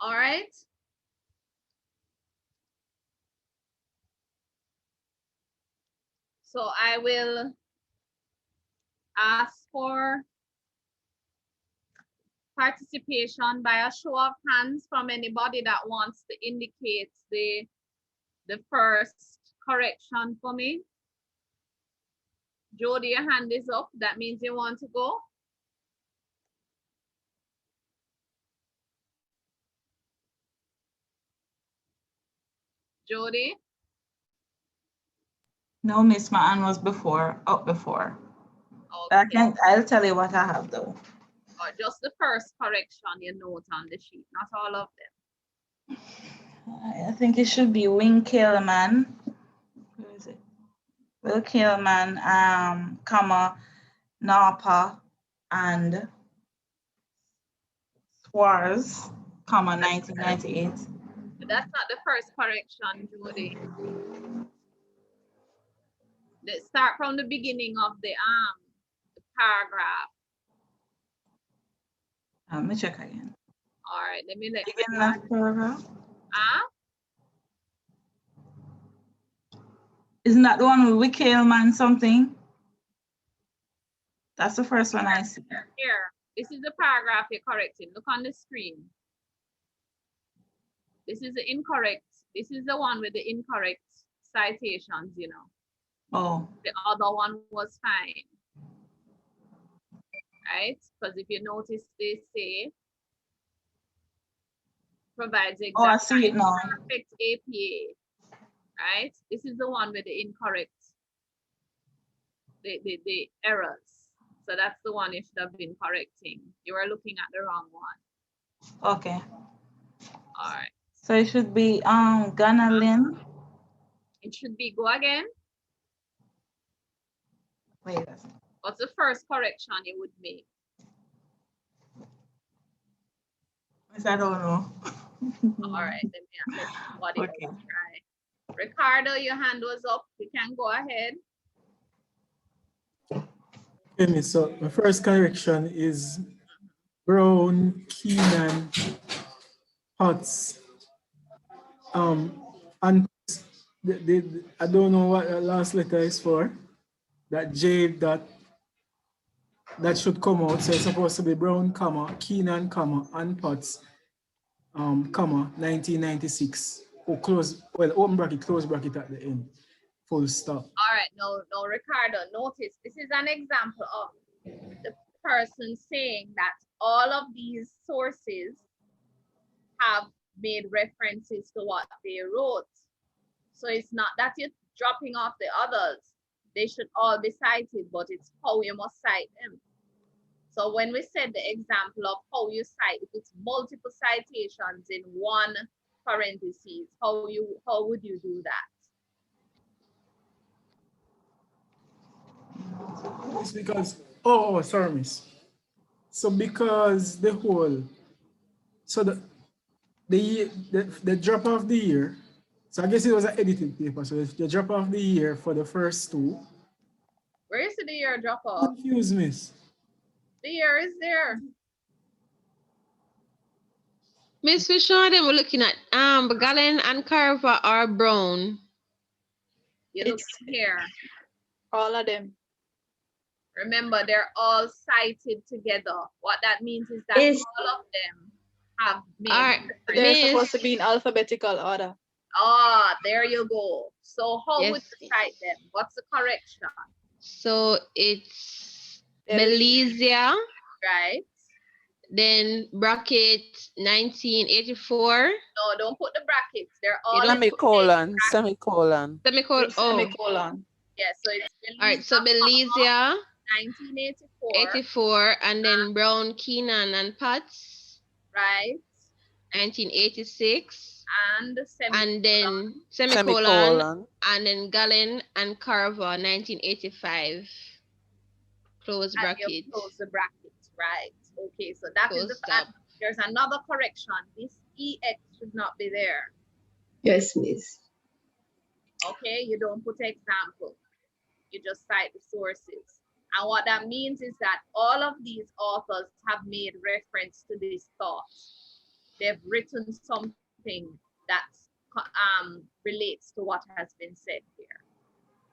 All right. So I will ask for participation by a show of hands from anybody that wants to indicate the first correction for me. Jody, your hand is up. That means you want to go. Jody? No, Miss, my hand was up before. Okay. I'll tell you what I have though. Or just the first correction you note on the sheet, not all of them. I think it should be Wing Killman. Where is it? Will Killman, comma, Napa, and Swarz, comma, 1998. But that's not the first correction, Jody. Let's start from the beginning of the paragraph. Let me check again. All right, let me let Beginning of paragraph. Isn't that the one with Will Killman something? That's the first one I see. Here, this is the paragraph you're correcting. Look on the screen. This is the incorrect. This is the one with the incorrect citations, you know. Oh. The other one was fine. Right? Because if you notice, they say provides exact I see it now. perfect APA. Right? This is the one with the incorrect, the errors. So that's the one you should have been correcting. You were looking at the wrong one. Okay. All right. So it should be Ganalin. It should be go again. Wait. What's the first correction you would make? I don't know. All right, let somebody else try. Ricardo, your hand was up. You can go ahead. Okay, so my first correction is Brown, Keenan, Potts. And I don't know what the last letter is for. That J that should come out. So it's supposed to be Brown, comma, Keenan, comma, and Potts, comma, 1996. Or close, well, open bracket, close bracket at the end. Full stop. All right, no, Ricardo, notice this is an example of the person saying that all of these sources have made references to what they wrote. So it's not that you're dropping off the others. They should all be cited, but it's how you must cite them. So when we said the example of how you cite, if it's multiple citations in one parentheses, how would you do that? It's because, sorry, miss. So because the whole, so the drop off the year, so I guess it was an edited paper. So the drop off the year for the first two. Where is the year drop off? Confused, miss. The year is there. Miss, which one of them we're looking at? Galen and Carver are brown. You look here. All of them. Remember, they're all cited together. What that means is that Yes. all of them have made. All right, They're Miss. supposed to be in alphabetical order. Ah, there you go. So how would Yes. you cite them? What's the correction? So it's Malaysia, Right? then bracket 1984. No, don't put the brackets. They're all in the Semicolon, same bracket. semicolon. Semicolon. With Oh, semicolon. Yeah, so it's all right. So Malaysia, 1984, 84, and then Brown, Keenan, and Potts, right? 1986, And and then semicolon, Semicolon. and then Galen and Carver, 1985. Close and you bracket. close the bracket, right? Okay, so that is Close the stop. fact. There's another correction. This EX should not be there. Yes, miss. Okay, you don't put example. You just cite the sources. And what that means is that all of these authors have made reference to this thought. They've written something that relates to what has been said here.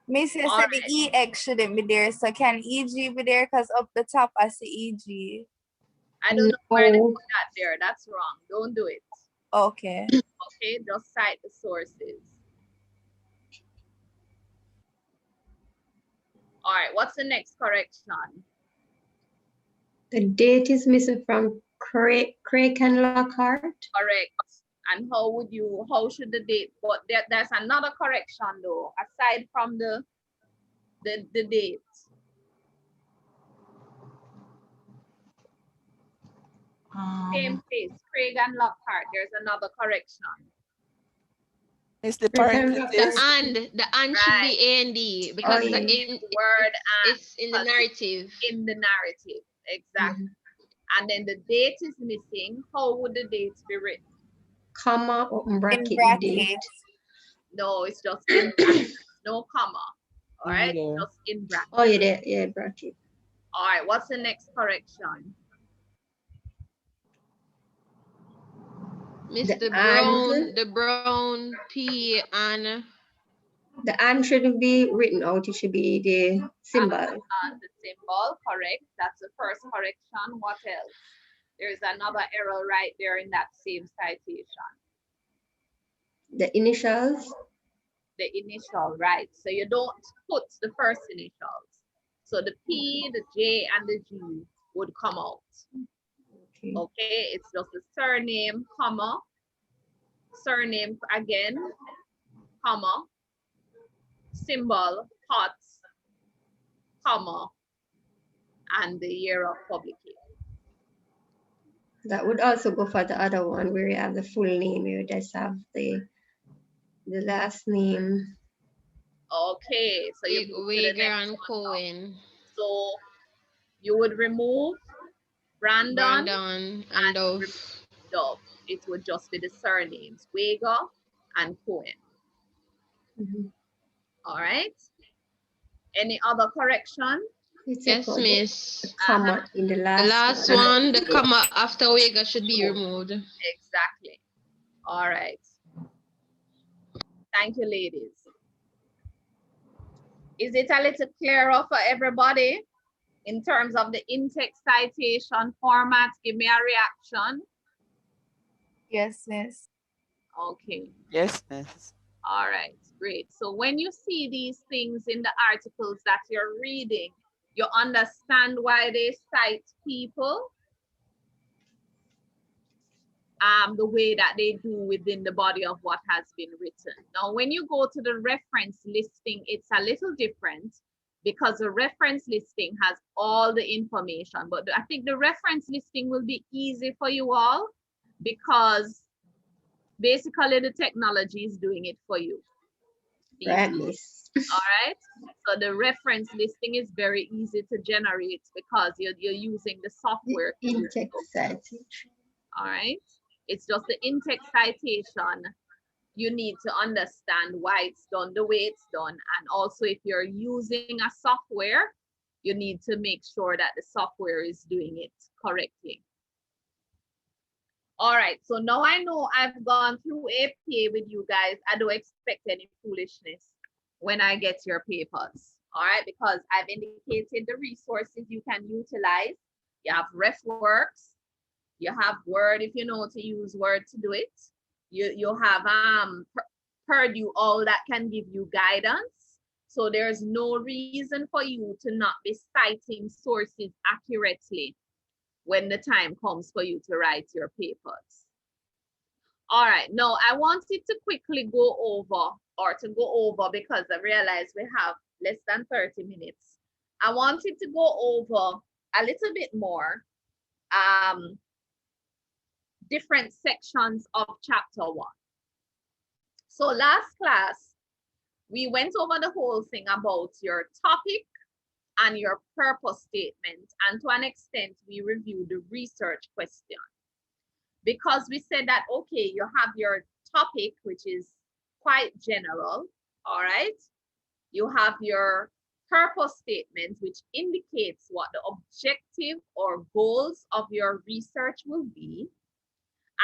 Miss, you All said the EX shouldn't be there, so can EG be there? Because up the top I see EG. I don't know why they No. put that there. That's wrong. Don't do it. Okay. Okay, just cite the sources. All right, what's the next correction? The date is missing from Craig and Lockhart. Correct. And how should the date, but there's another correction though, aside from the date. Same place, Craig and Lockhart, there's another correction. It's the Craig and parenthesis. Lockhart. The and should be A&D because Oh, the yeah. in, Word and it's in the narrative. in the narrative, exactly. And then the date is missing. How would the dates be written? Comma, open In bracket, date. brackets. No, it's just in brackets, no comma. All right, Yeah. just in brackets. Oh, yeah, bracket. All right, what's the next correction? Mr. The Brown, and. the Brown P and The and shouldn't be written out, it should be the symbol. The symbol, correct. That's the first correction. What else? There's another error right there in that same citation. The initials. The initial, right? So you don't put the first initials. So the P, the J, and the G would come out. Okay. Okay, it's just the surname, comma, surname again, comma, symbol, Potts, comma, and the year of publication. That would also go for the other one where you have the full name, you just have the last name. Okay, so you go to the Wager next and one. Cohen, So you would remove Brandon, Brandon, and and Dove. Dove. It would just be the surnames, Wager and Cohen. Mhm. All right. Any other correction? It's Yes, about miss. the comma in the The last last one. one, the comma after Wager should be removed. Exactly. All right. Thank you, ladies. Is it a little clearer for everybody in terms of the in-text citation format? Give me a reaction. Yes, miss. Okay. Yes, miss. All right, great. So when you see these things in the articles that you're reading, you understand why they cite people the way that they do within the body of what has been written. Now, when you go to the reference listing, it's a little different because the reference listing has all the information, but I think the reference listing will be easy for you all because basically the technology is doing it for you. Right, miss. All right, so the reference listing is very easy to generate because you're using the software to do so. In-text citation. All right, it's just the in-text citation. You need to understand why it's done the way it's done, and also if you're using a software, you need to make sure that the software is doing it correctly. All right, so now I know I've gone through APA with you guys. I don't expect any foolishness when I get your papers, all right? Because I've indicated the resources you can utilize. You have RefWorks, you have Word if you know to use Word to do it. You have Purdue, all that can give you guidance. So there's no reason for you to not be citing sources accurately when the time comes for you to write your papers. All right, now I wanted to quickly go over, because I realize we have less than 30 minutes. I wanted to go over a little bit more different sections of chapter 1. So last class, we went over the whole thing about your topic and your purpose statement, and to an extent, we reviewed the research question. Because we said that, okay, you have your topic, which is quite general, all right? You have your purpose statement, which indicates what the objective or goals of your research will be.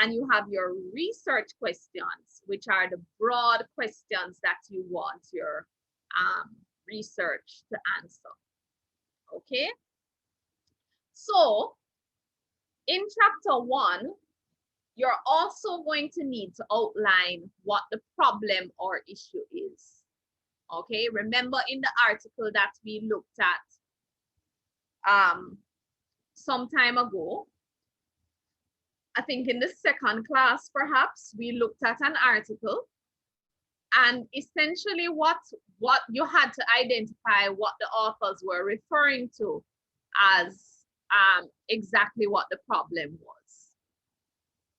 And you have your research questions, which are the broad questions that you want your research to answer. Okay? So, in chapter 1, you're also going to need to outline what the problem or issue is. Okay, remember in the article that we looked at some time ago, I think in the second class perhaps, we looked at an article, and essentially what you had to identify what the authors were referring to as exactly what the problem was.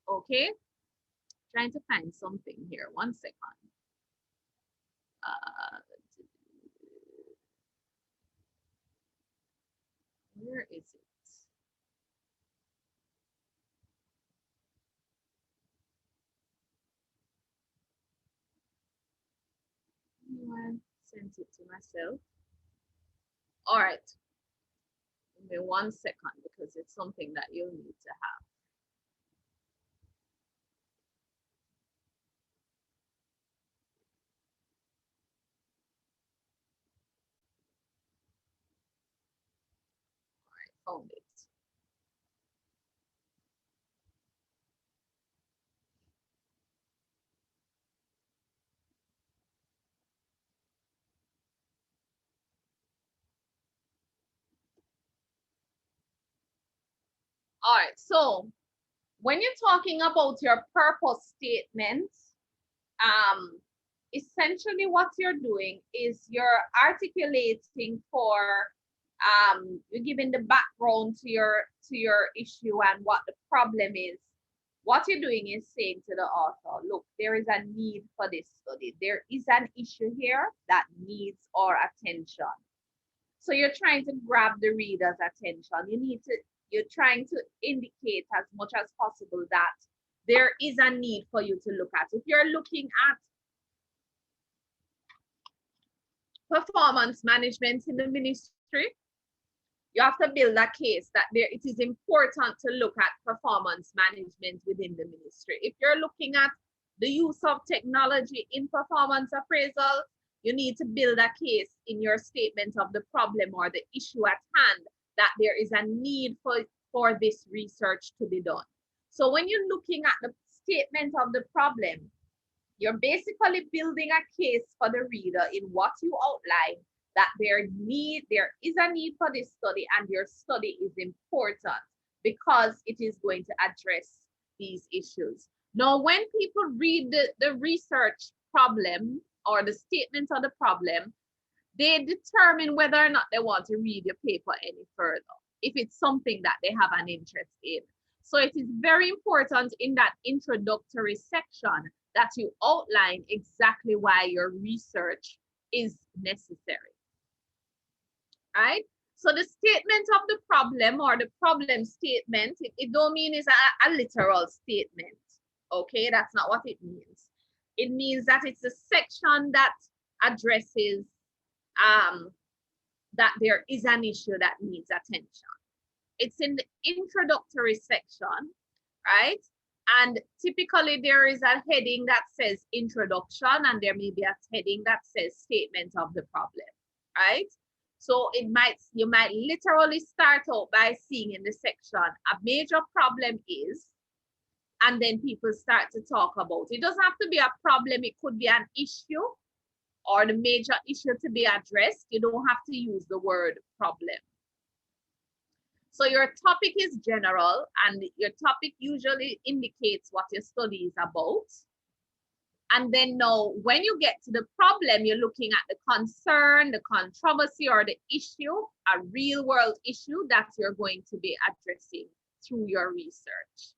Okay, trying to find something here, 1 second. Where is it? I sent it to myself. All right, give me 1 second because it's something that you'll need to have. All right, found it. All right, so when you're talking about your purpose statement, essentially what you're doing is you're articulating for, you're giving the background to your issue and what the problem is. What you're doing is saying to the author, look, there is a need for this study. There is an issue here that needs our attention. So you're trying to grab the reader's attention. You're trying to indicate as much as possible that there is a need for you to look at. If you're looking at performance management in the ministry, you have to build a case that it is important to look at performance management within the ministry. If you're looking at the use of technology in performance appraisal, you need to build a case in your statement of the problem or the issue at hand that there is a need for this research to be done. So when you're looking at the statement of the problem, you're basically building a case for the reader in what you outline, that there is a need for this study, and your study is important because it is going to address these issues. Now, when people read the research problem or the statement of the problem, they determine whether or not they want to read your paper any further, if it's something that they have an interest in. So it is very important in that introductory section that you outline exactly why your research is necessary. Right? So the statement of the problem or the problem statement, it don't mean it's a literal statement. Okay, that's not what it means. It means that it's a section that addresses that there is an issue that needs attention. It's in the introductory section, right? And typically there is a heading that says introduction, and there may be a heading that says statement of the problem, right? So you might literally start out by seeing in the section, a major problem is, and then people start to talk about it. It doesn't have to be a problem, it could be an issue or the major issue to be addressed. You don't have to use the word problem. So your topic is general, and your topic usually indicates what your study is about. And then now, when you get to the problem, you're looking at the concern, the controversy, or the issue, a real world issue that you're going to be addressing through your research.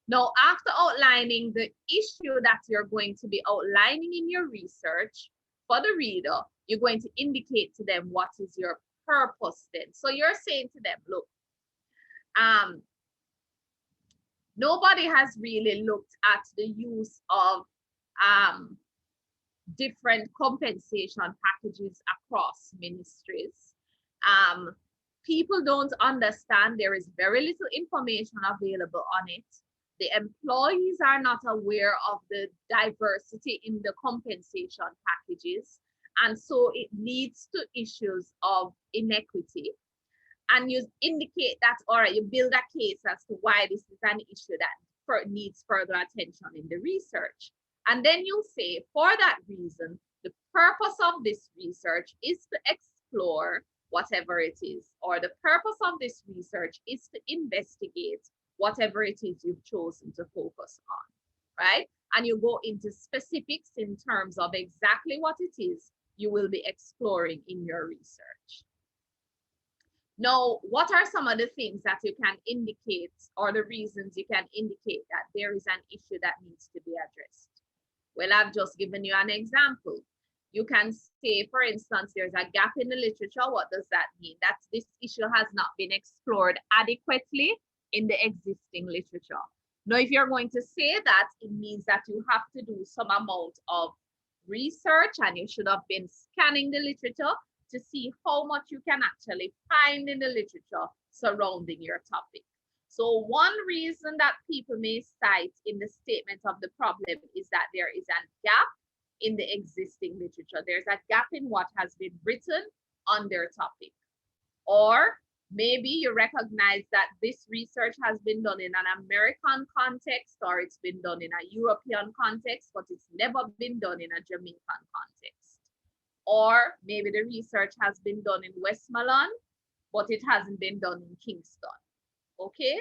Now, after outlining the issue that you're going to be outlining in your research for the reader, you're going to indicate to them what is your purpose then. So you're saying to them, look, nobody has really looked at the use of different compensation packages across ministries. People don't understand, there is very little information available on it. The employees are not aware of the diversity in the compensation packages, and so it leads to issues of inequity. And you indicate that, all right, you build a case as to why this is an issue that needs further attention in the research. And then you say, for that reason, the purpose of this research is to explore whatever it is, or the purpose of this research is to investigate whatever it is you've chosen to focus on, right? And you go into specifics in terms of exactly what it is you will be exploring in your research. Now, what are some of the things that you can indicate, or the reasons you can indicate that there is an issue that needs to be addressed? Well, I've just given you an example. You can say, for instance, there's a gap in the literature. What does that mean? That this issue has not been explored adequately in the existing literature. Now, if you're going to say that, it means that you have to do some amount of research, and you should have been scanning the literature to see how much you can actually find in the literature surrounding your topic. So one reason that people may cite in the statement of the problem is that there is a gap in the existing literature. There's a gap in what has been written on their topic. Or maybe you recognize that this research has been done in an American context, or it's been done in a European context, but it's never been done in a Jamaican context. Or maybe the research has been done in Westmoreland, but it hasn't been done in Kingston. Okay?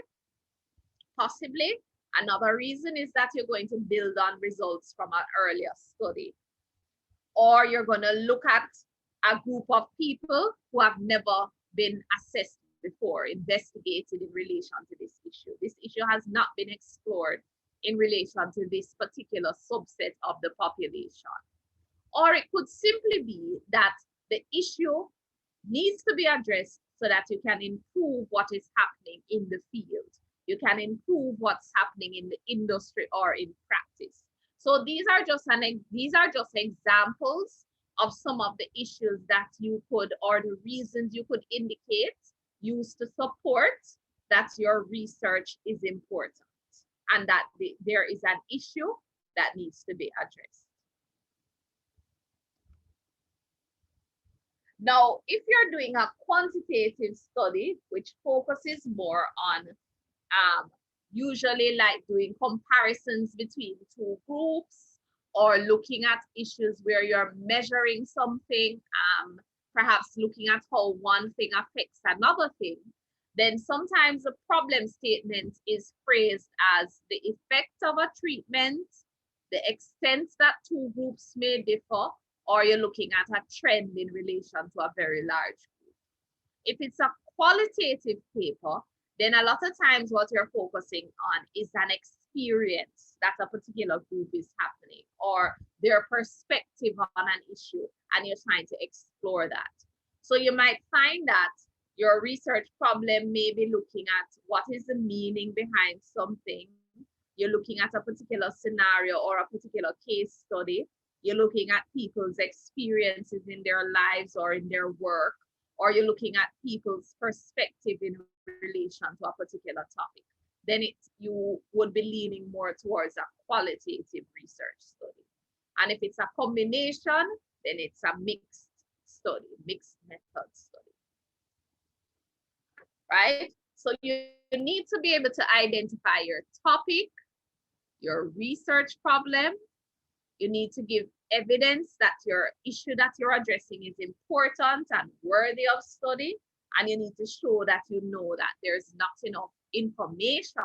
Possibly. Another reason is that you're going to build on results from an earlier study. Or you're going to look at a group of people who have never been assessed before, investigated in relation to this issue. This issue has not been explored in relation to this particular subset of the population. Or it could simply be that the issue needs to be addressed so that you can improve what is happening in the field. You can improve what's happening in the industry or in practice. So these are just examples of some of the issues that you could, or the reasons you could indicate, use to support that your research is important and that there is an issue that needs to be addressed. Now, if you're doing a quantitative study, which focuses more on usually like doing comparisons between two groups or looking at issues where you're measuring something, perhaps looking at how one thing affects another thing, then sometimes the problem statement is phrased as the effect of a treatment, the extent that two groups may differ, or you're looking at a trend in relation to a very large group. If it's a qualitative paper, then a lot of times what you're focusing on is an experience that a particular group is happening or their perspective on an issue, and you're trying to explore that. So you might find that your research problem may be looking at what is the meaning behind something. You're looking at a particular scenario or a particular case study. You're looking at people's experiences in their lives or in their work, or you're looking at people's perspective in relation to a particular topic. Then you would be leaning more towards a qualitative research study. And if it's a combination, then it's a mixed study, mixed method study. Right? So you need to be able to identify your topic, your research problem. You need to give evidence that your issue that you're addressing is important and worthy of study. And you need to show that you know that there's not enough information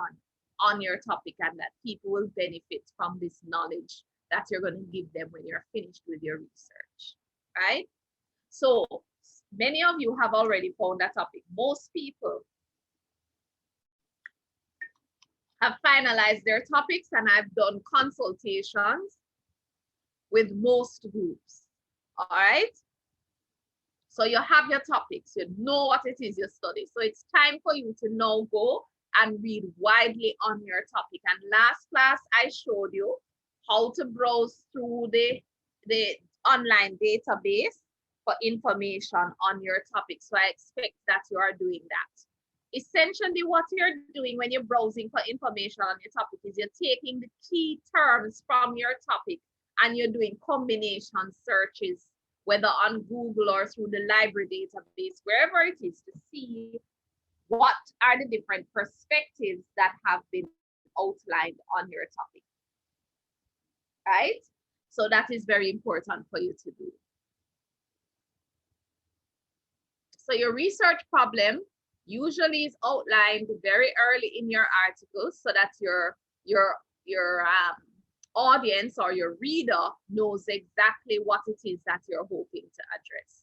on your topic and that people will benefit from this knowledge that you're going to give them when you're finished with your research, right? So many of you have already found that topic. Most people have finalized their topics, and I've done consultations with most groups, all right? So you have your topics, you know what it is you study. So it's time for you to now go and read widely on your topic. And last class, I showed you how to browse through the online database for information on your topic. So I expect that you are doing that. Essentially, what you're doing when you're browsing for information on your topic is you're taking the key terms from your topic and you're doing combination searches, whether on Google or through the library database, wherever it is, to see what are the different perspectives that have been outlined on your topic, right? So that is very important for you to do. So your research problem usually is outlined very early in your article so that your audience or your reader knows exactly what it is that you're hoping to address.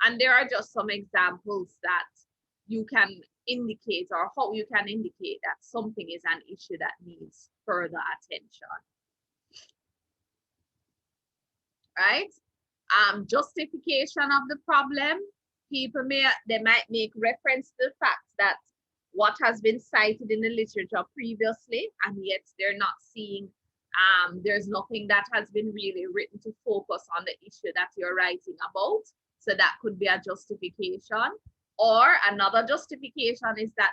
And there are just some examples that you can indicate, or how you can indicate that something is an issue that needs further attention. Right? Justification of the problem. People might make reference to the fact that what has been cited in the literature previously, and yet they're not seeing, there's nothing that has been really written to focus on the issue that you're writing about. So that could be a justification. Or another justification is that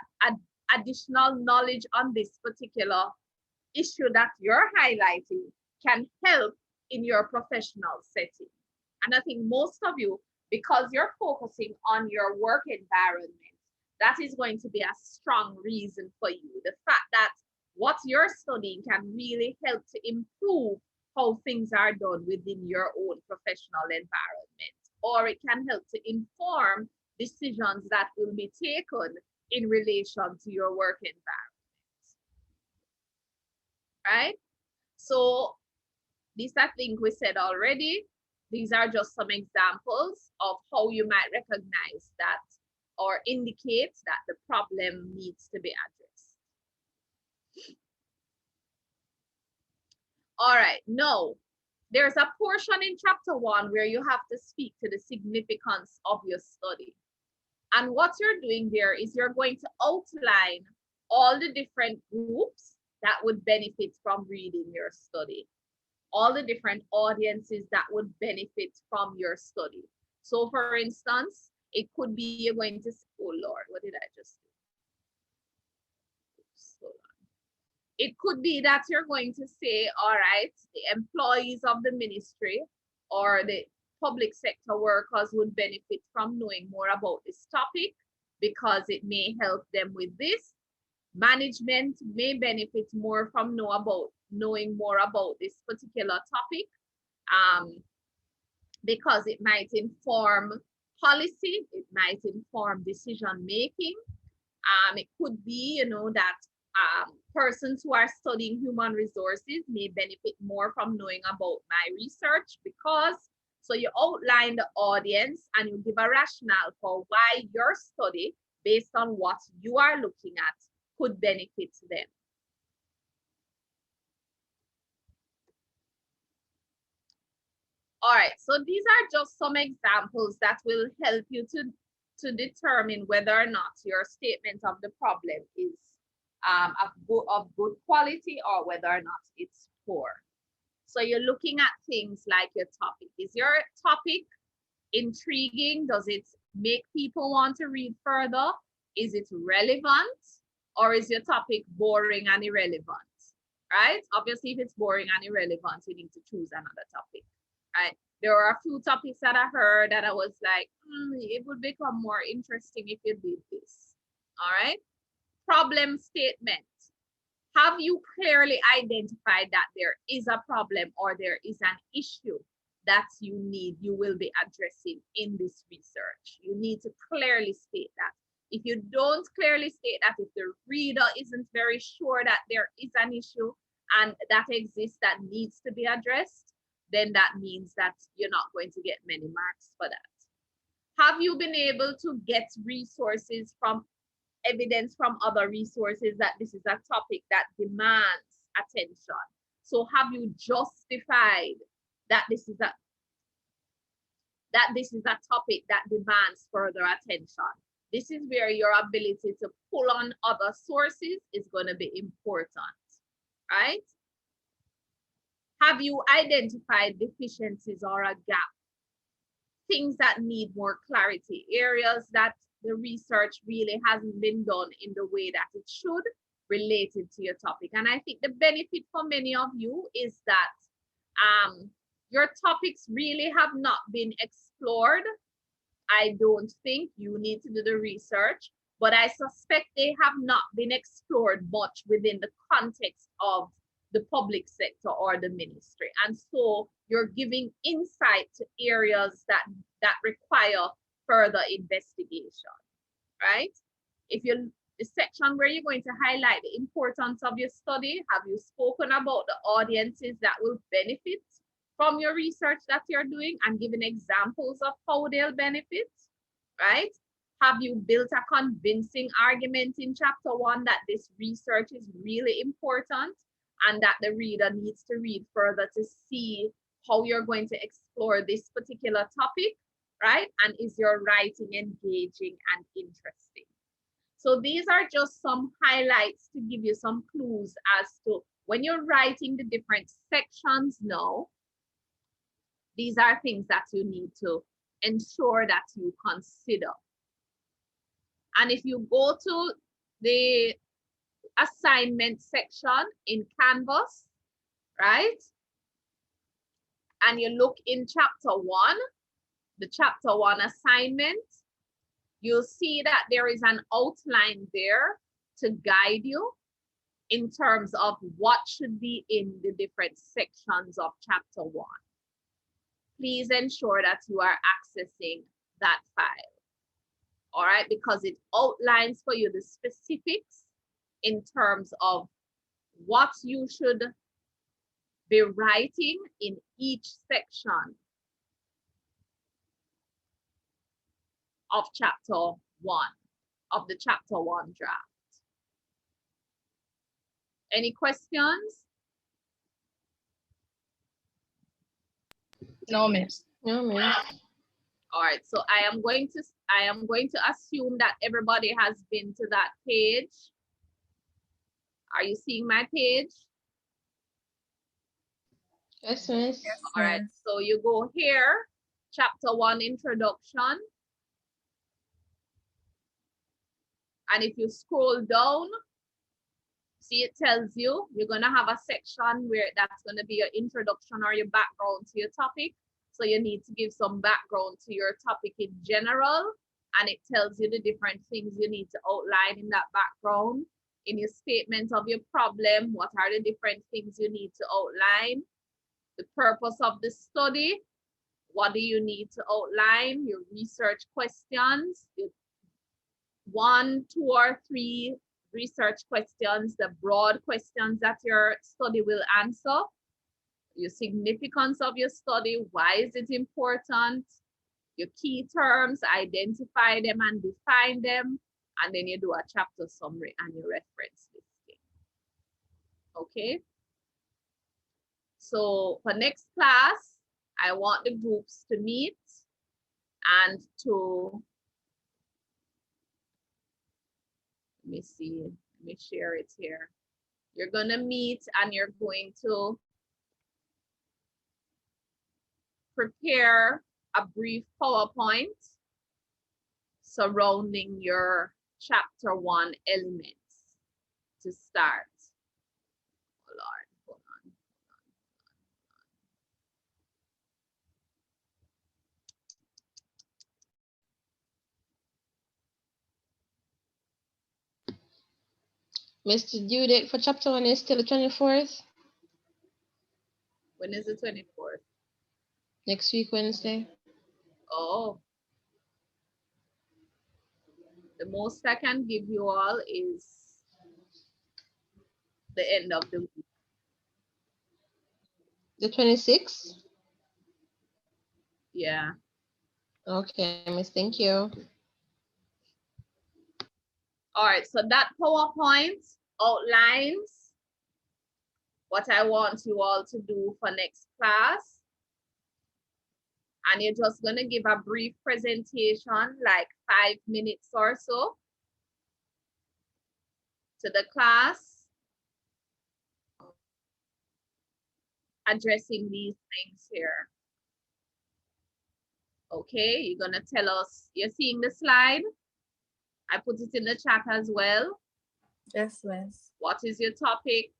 additional knowledge on this particular issue that you're highlighting can help in your professional setting. And I think most of you, because you're focusing on your work environment, that is going to be a strong reason for you. The fact that what you're studying can really help to improve how things are done within your own professional environment, or it can help to inform decisions that will be taken in relation to your work environment, right? So this, I think we said already. These are just some examples of how you might recognize that or indicate that the problem needs to be addressed. All right, now there's a portion in chapter 1 where you have to speak to the significance of your study. And what you're doing there is you're going to outline all the different groups that would benefit from reading your study, all the different audiences that would benefit from your study. So for instance, it could be you're going to, oh Lord, what did I just do? Oops, hold on. It could be that you're going to say, all right, the employees of the ministry or the public sector workers would benefit from knowing more about this topic because it may help them with this. Management may benefit more from knowing more about this particular topic because it might inform policy, it might inform decision making. It could be, that persons who are studying human resources may benefit more from knowing about my research because, so you outline the audience and you give a rationale for why your study, based on what you are looking at, could benefit them. All right, so these are just some examples that will help you to determine whether or not your statement of the problem is of good quality or whether or not it's poor. So you're looking at things like your topic. Is your topic intriguing? Does it make people want to read further? Is it relevant? Or is your topic boring and irrelevant? Right? Obviously, if it's boring and irrelevant, you need to choose another topic. Right? There are a few topics that I heard that I was like, it would become more interesting if you did this. All right. Problem statement. Have you clearly identified that there is a problem or there is an issue that you will be addressing in this research? You need to clearly state that. If you don't clearly state that, if the reader isn't very sure that there is an issue and that exists that needs to be addressed, then that means that you're not going to get many marks for that. Have you been able to get resources from evidence from other resources that this is a topic that demands attention? So have you justified that this is a topic that demands further attention? This is where your ability to pull on other sources is going to be important, right? Have you identified deficiencies or a gap? Things that need more clarity, areas that the research really hasn't been done in the way that it should related to your topic. And I think the benefit for many of you is that your topics really have not been explored. I don't think you need to do the research, but I suspect they have not been explored much within the context of the public sector or the ministry. And so you're giving insight to areas that require further investigation, right? If you're the section where you're going to highlight the importance of your study, have you spoken about the audiences that will benefit from your research that you're doing and given examples of how they'll benefit, right? Have you built a convincing argument in chapter 1 that this research is really important and that the reader needs to read further to see how you're going to explore this particular topic, right? And is your writing engaging and interesting? So these are just some highlights to give you some clues as to when you're writing the different sections now, these are things that you need to ensure that you consider. And if you go to the assignment section in Canvas, right? And you look in chapter 1, the chapter 1 assignment, you'll see that there is an outline there to guide you in terms of what should be in the different sections of chapter 1. Please ensure that you are accessing that file, all right? Because it outlines for you the specifics in terms of what you should be writing in each section of chapter 1, of the chapter 1 draft. Any questions? No, miss. No, miss. All right, so I am going to assume that everybody has been to that page. Are you seeing my page? Yes, miss. All right, so you go here, chapter 1 introduction. And if you scroll down, See, it tells you you're going to have a section where that's going to be your introduction or your background to your topic. So you need to give some background to your topic in general, and it tells you the different things you need to outline in that background. In your statement of your problem, what are the different things you need to outline? The purpose of the study, what do you need to outline? Your research questions, your 1, 2, or 3 research questions, the broad questions that your study will answer, your significance of your study, why is it important, your key terms, identify them and define them, and then you do a chapter summary and your reference listing. Okay? So for next class, I want the groups to meet and to, let me see, let me share it here. You're gonna meet and you're going to prepare a brief PowerPoint surrounding your chapter 1 elements to start. Oh Lord, hold on. Mr. Due date for chapter 1 is still the 24th. When is the 24th? Next week, Wednesday. Oh. The most I can give you all is the end of the week. The 26th? Yeah. Okay, miss, thank you. All right, so that PowerPoint outlines what I want you all to do for next class. And you're just gonna give a brief presentation, like 5 minutes or so, to the class, addressing these things here. Okay, you're gonna tell us, you're seeing the slide? I put it in the chat as well. Yes, miss. What is your topic?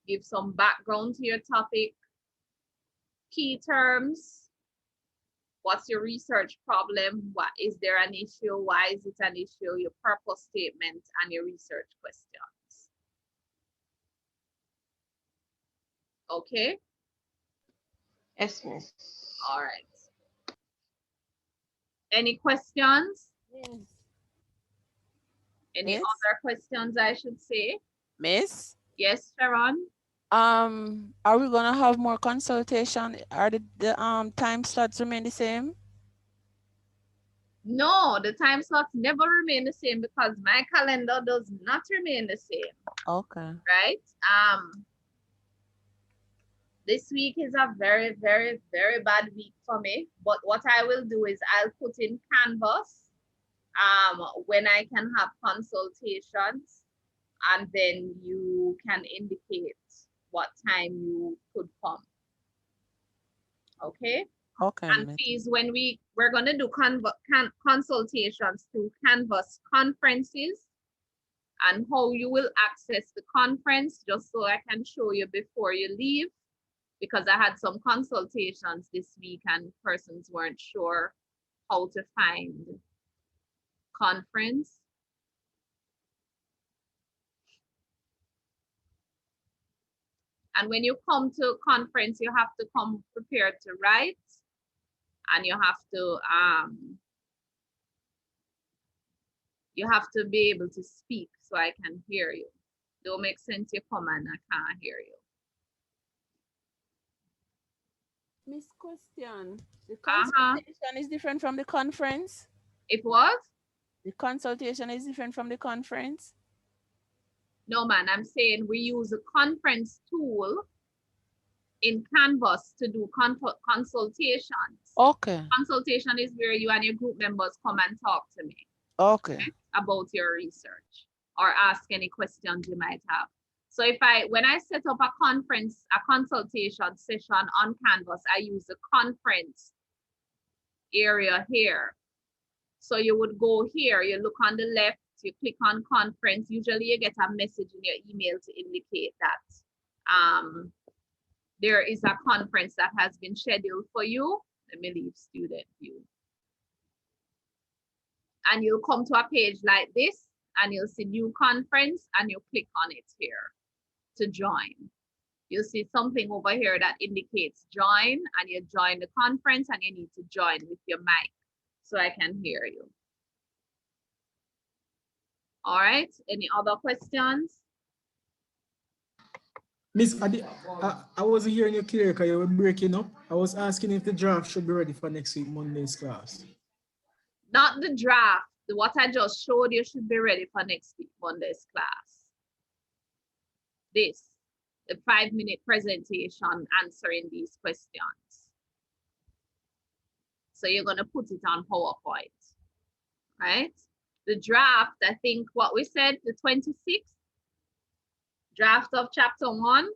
Give some background to your topic. Key terms. What's your research problem? What is there an issue? Why is it an issue? Your purpose statement and your research questions. Okay? Yes, miss. All right. Any questions? Yes. Any Yes. other questions I should say? Miss, Yes, Sharon? are we gonna have more consultation? Are the time slots remain the same? No, the time slots never remain the same because my calendar does not remain the same, Okay. right? This week is a very, very, very bad week for me. But what I will do is I'll put in Canvas when I can have consultations, and then you can indicate what time you could come. Okay? Okay. And miss. please, when we're gonna do consultations through Canvas conferences, and how you will access the conference, just so I can show you before you leave, because I had some consultations this week and persons weren't sure how to find conference. And when you come to conference, you have to come prepared to write, and you have to be able to speak so I can hear you. Don't make sense you come and I can't hear you. Miss, question. The consultation is different from the conference? It was? The consultation is different from the conference? No, man, I'm saying we use a conference tool in Canvas to do consultations. Okay. Consultation is where you and your group members come and talk to me. Okay. About your research or ask any questions you might have. So when I set up a consultation session on Canvas, I use the conference area here. So you would go here, you look on the left, you click on conference, usually you get a message in your email to indicate that there is a conference that has been scheduled for you. Let me leave student view. And you'll come to a page like this and you'll see new conference and you click on it here to join. You'll see something over here that indicates join, and you join the conference and you need to join with your mic so I can hear you. All right, any other questions? Miss, I wasn't hearing you clear because you were breaking up. I was asking if the draft should be ready for next week, Monday's class. Not the draft. What I just showed you should be ready for next week, Monday's class. This, the 5-minute presentation answering these questions. So you're going to put it on PowerPoint, right? The draft, I think what we said, the 26th, draft of chapter 1.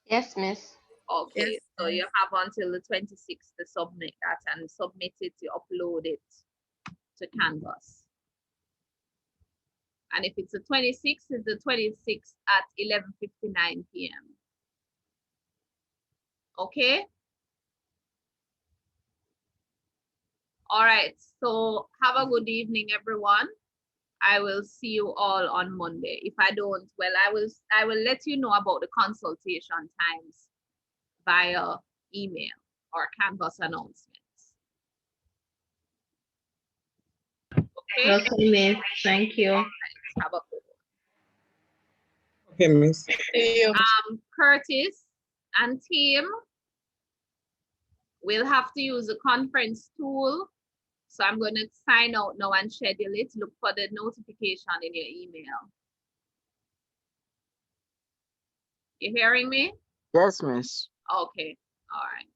Yes, miss. Okay, Yes, so you have until the 26th to submit that, and submit it, you upload it to Canvas. And if it's the 26th, it's the 26th at 11:59 p.m. Okay? All right, so have a good evening, everyone. I will see you all on Monday. If I don't, well, I will let you know about the consultation times via email or Canvas announcements. Okay? Okay, miss. Thank you. Have a good one. Okay, miss. See you. Curtis and team will have to use the conference tool. So I'm going to sign out now and schedule it. Look for the notification in your email. You hearing me? Yes, miss. Okay, all right.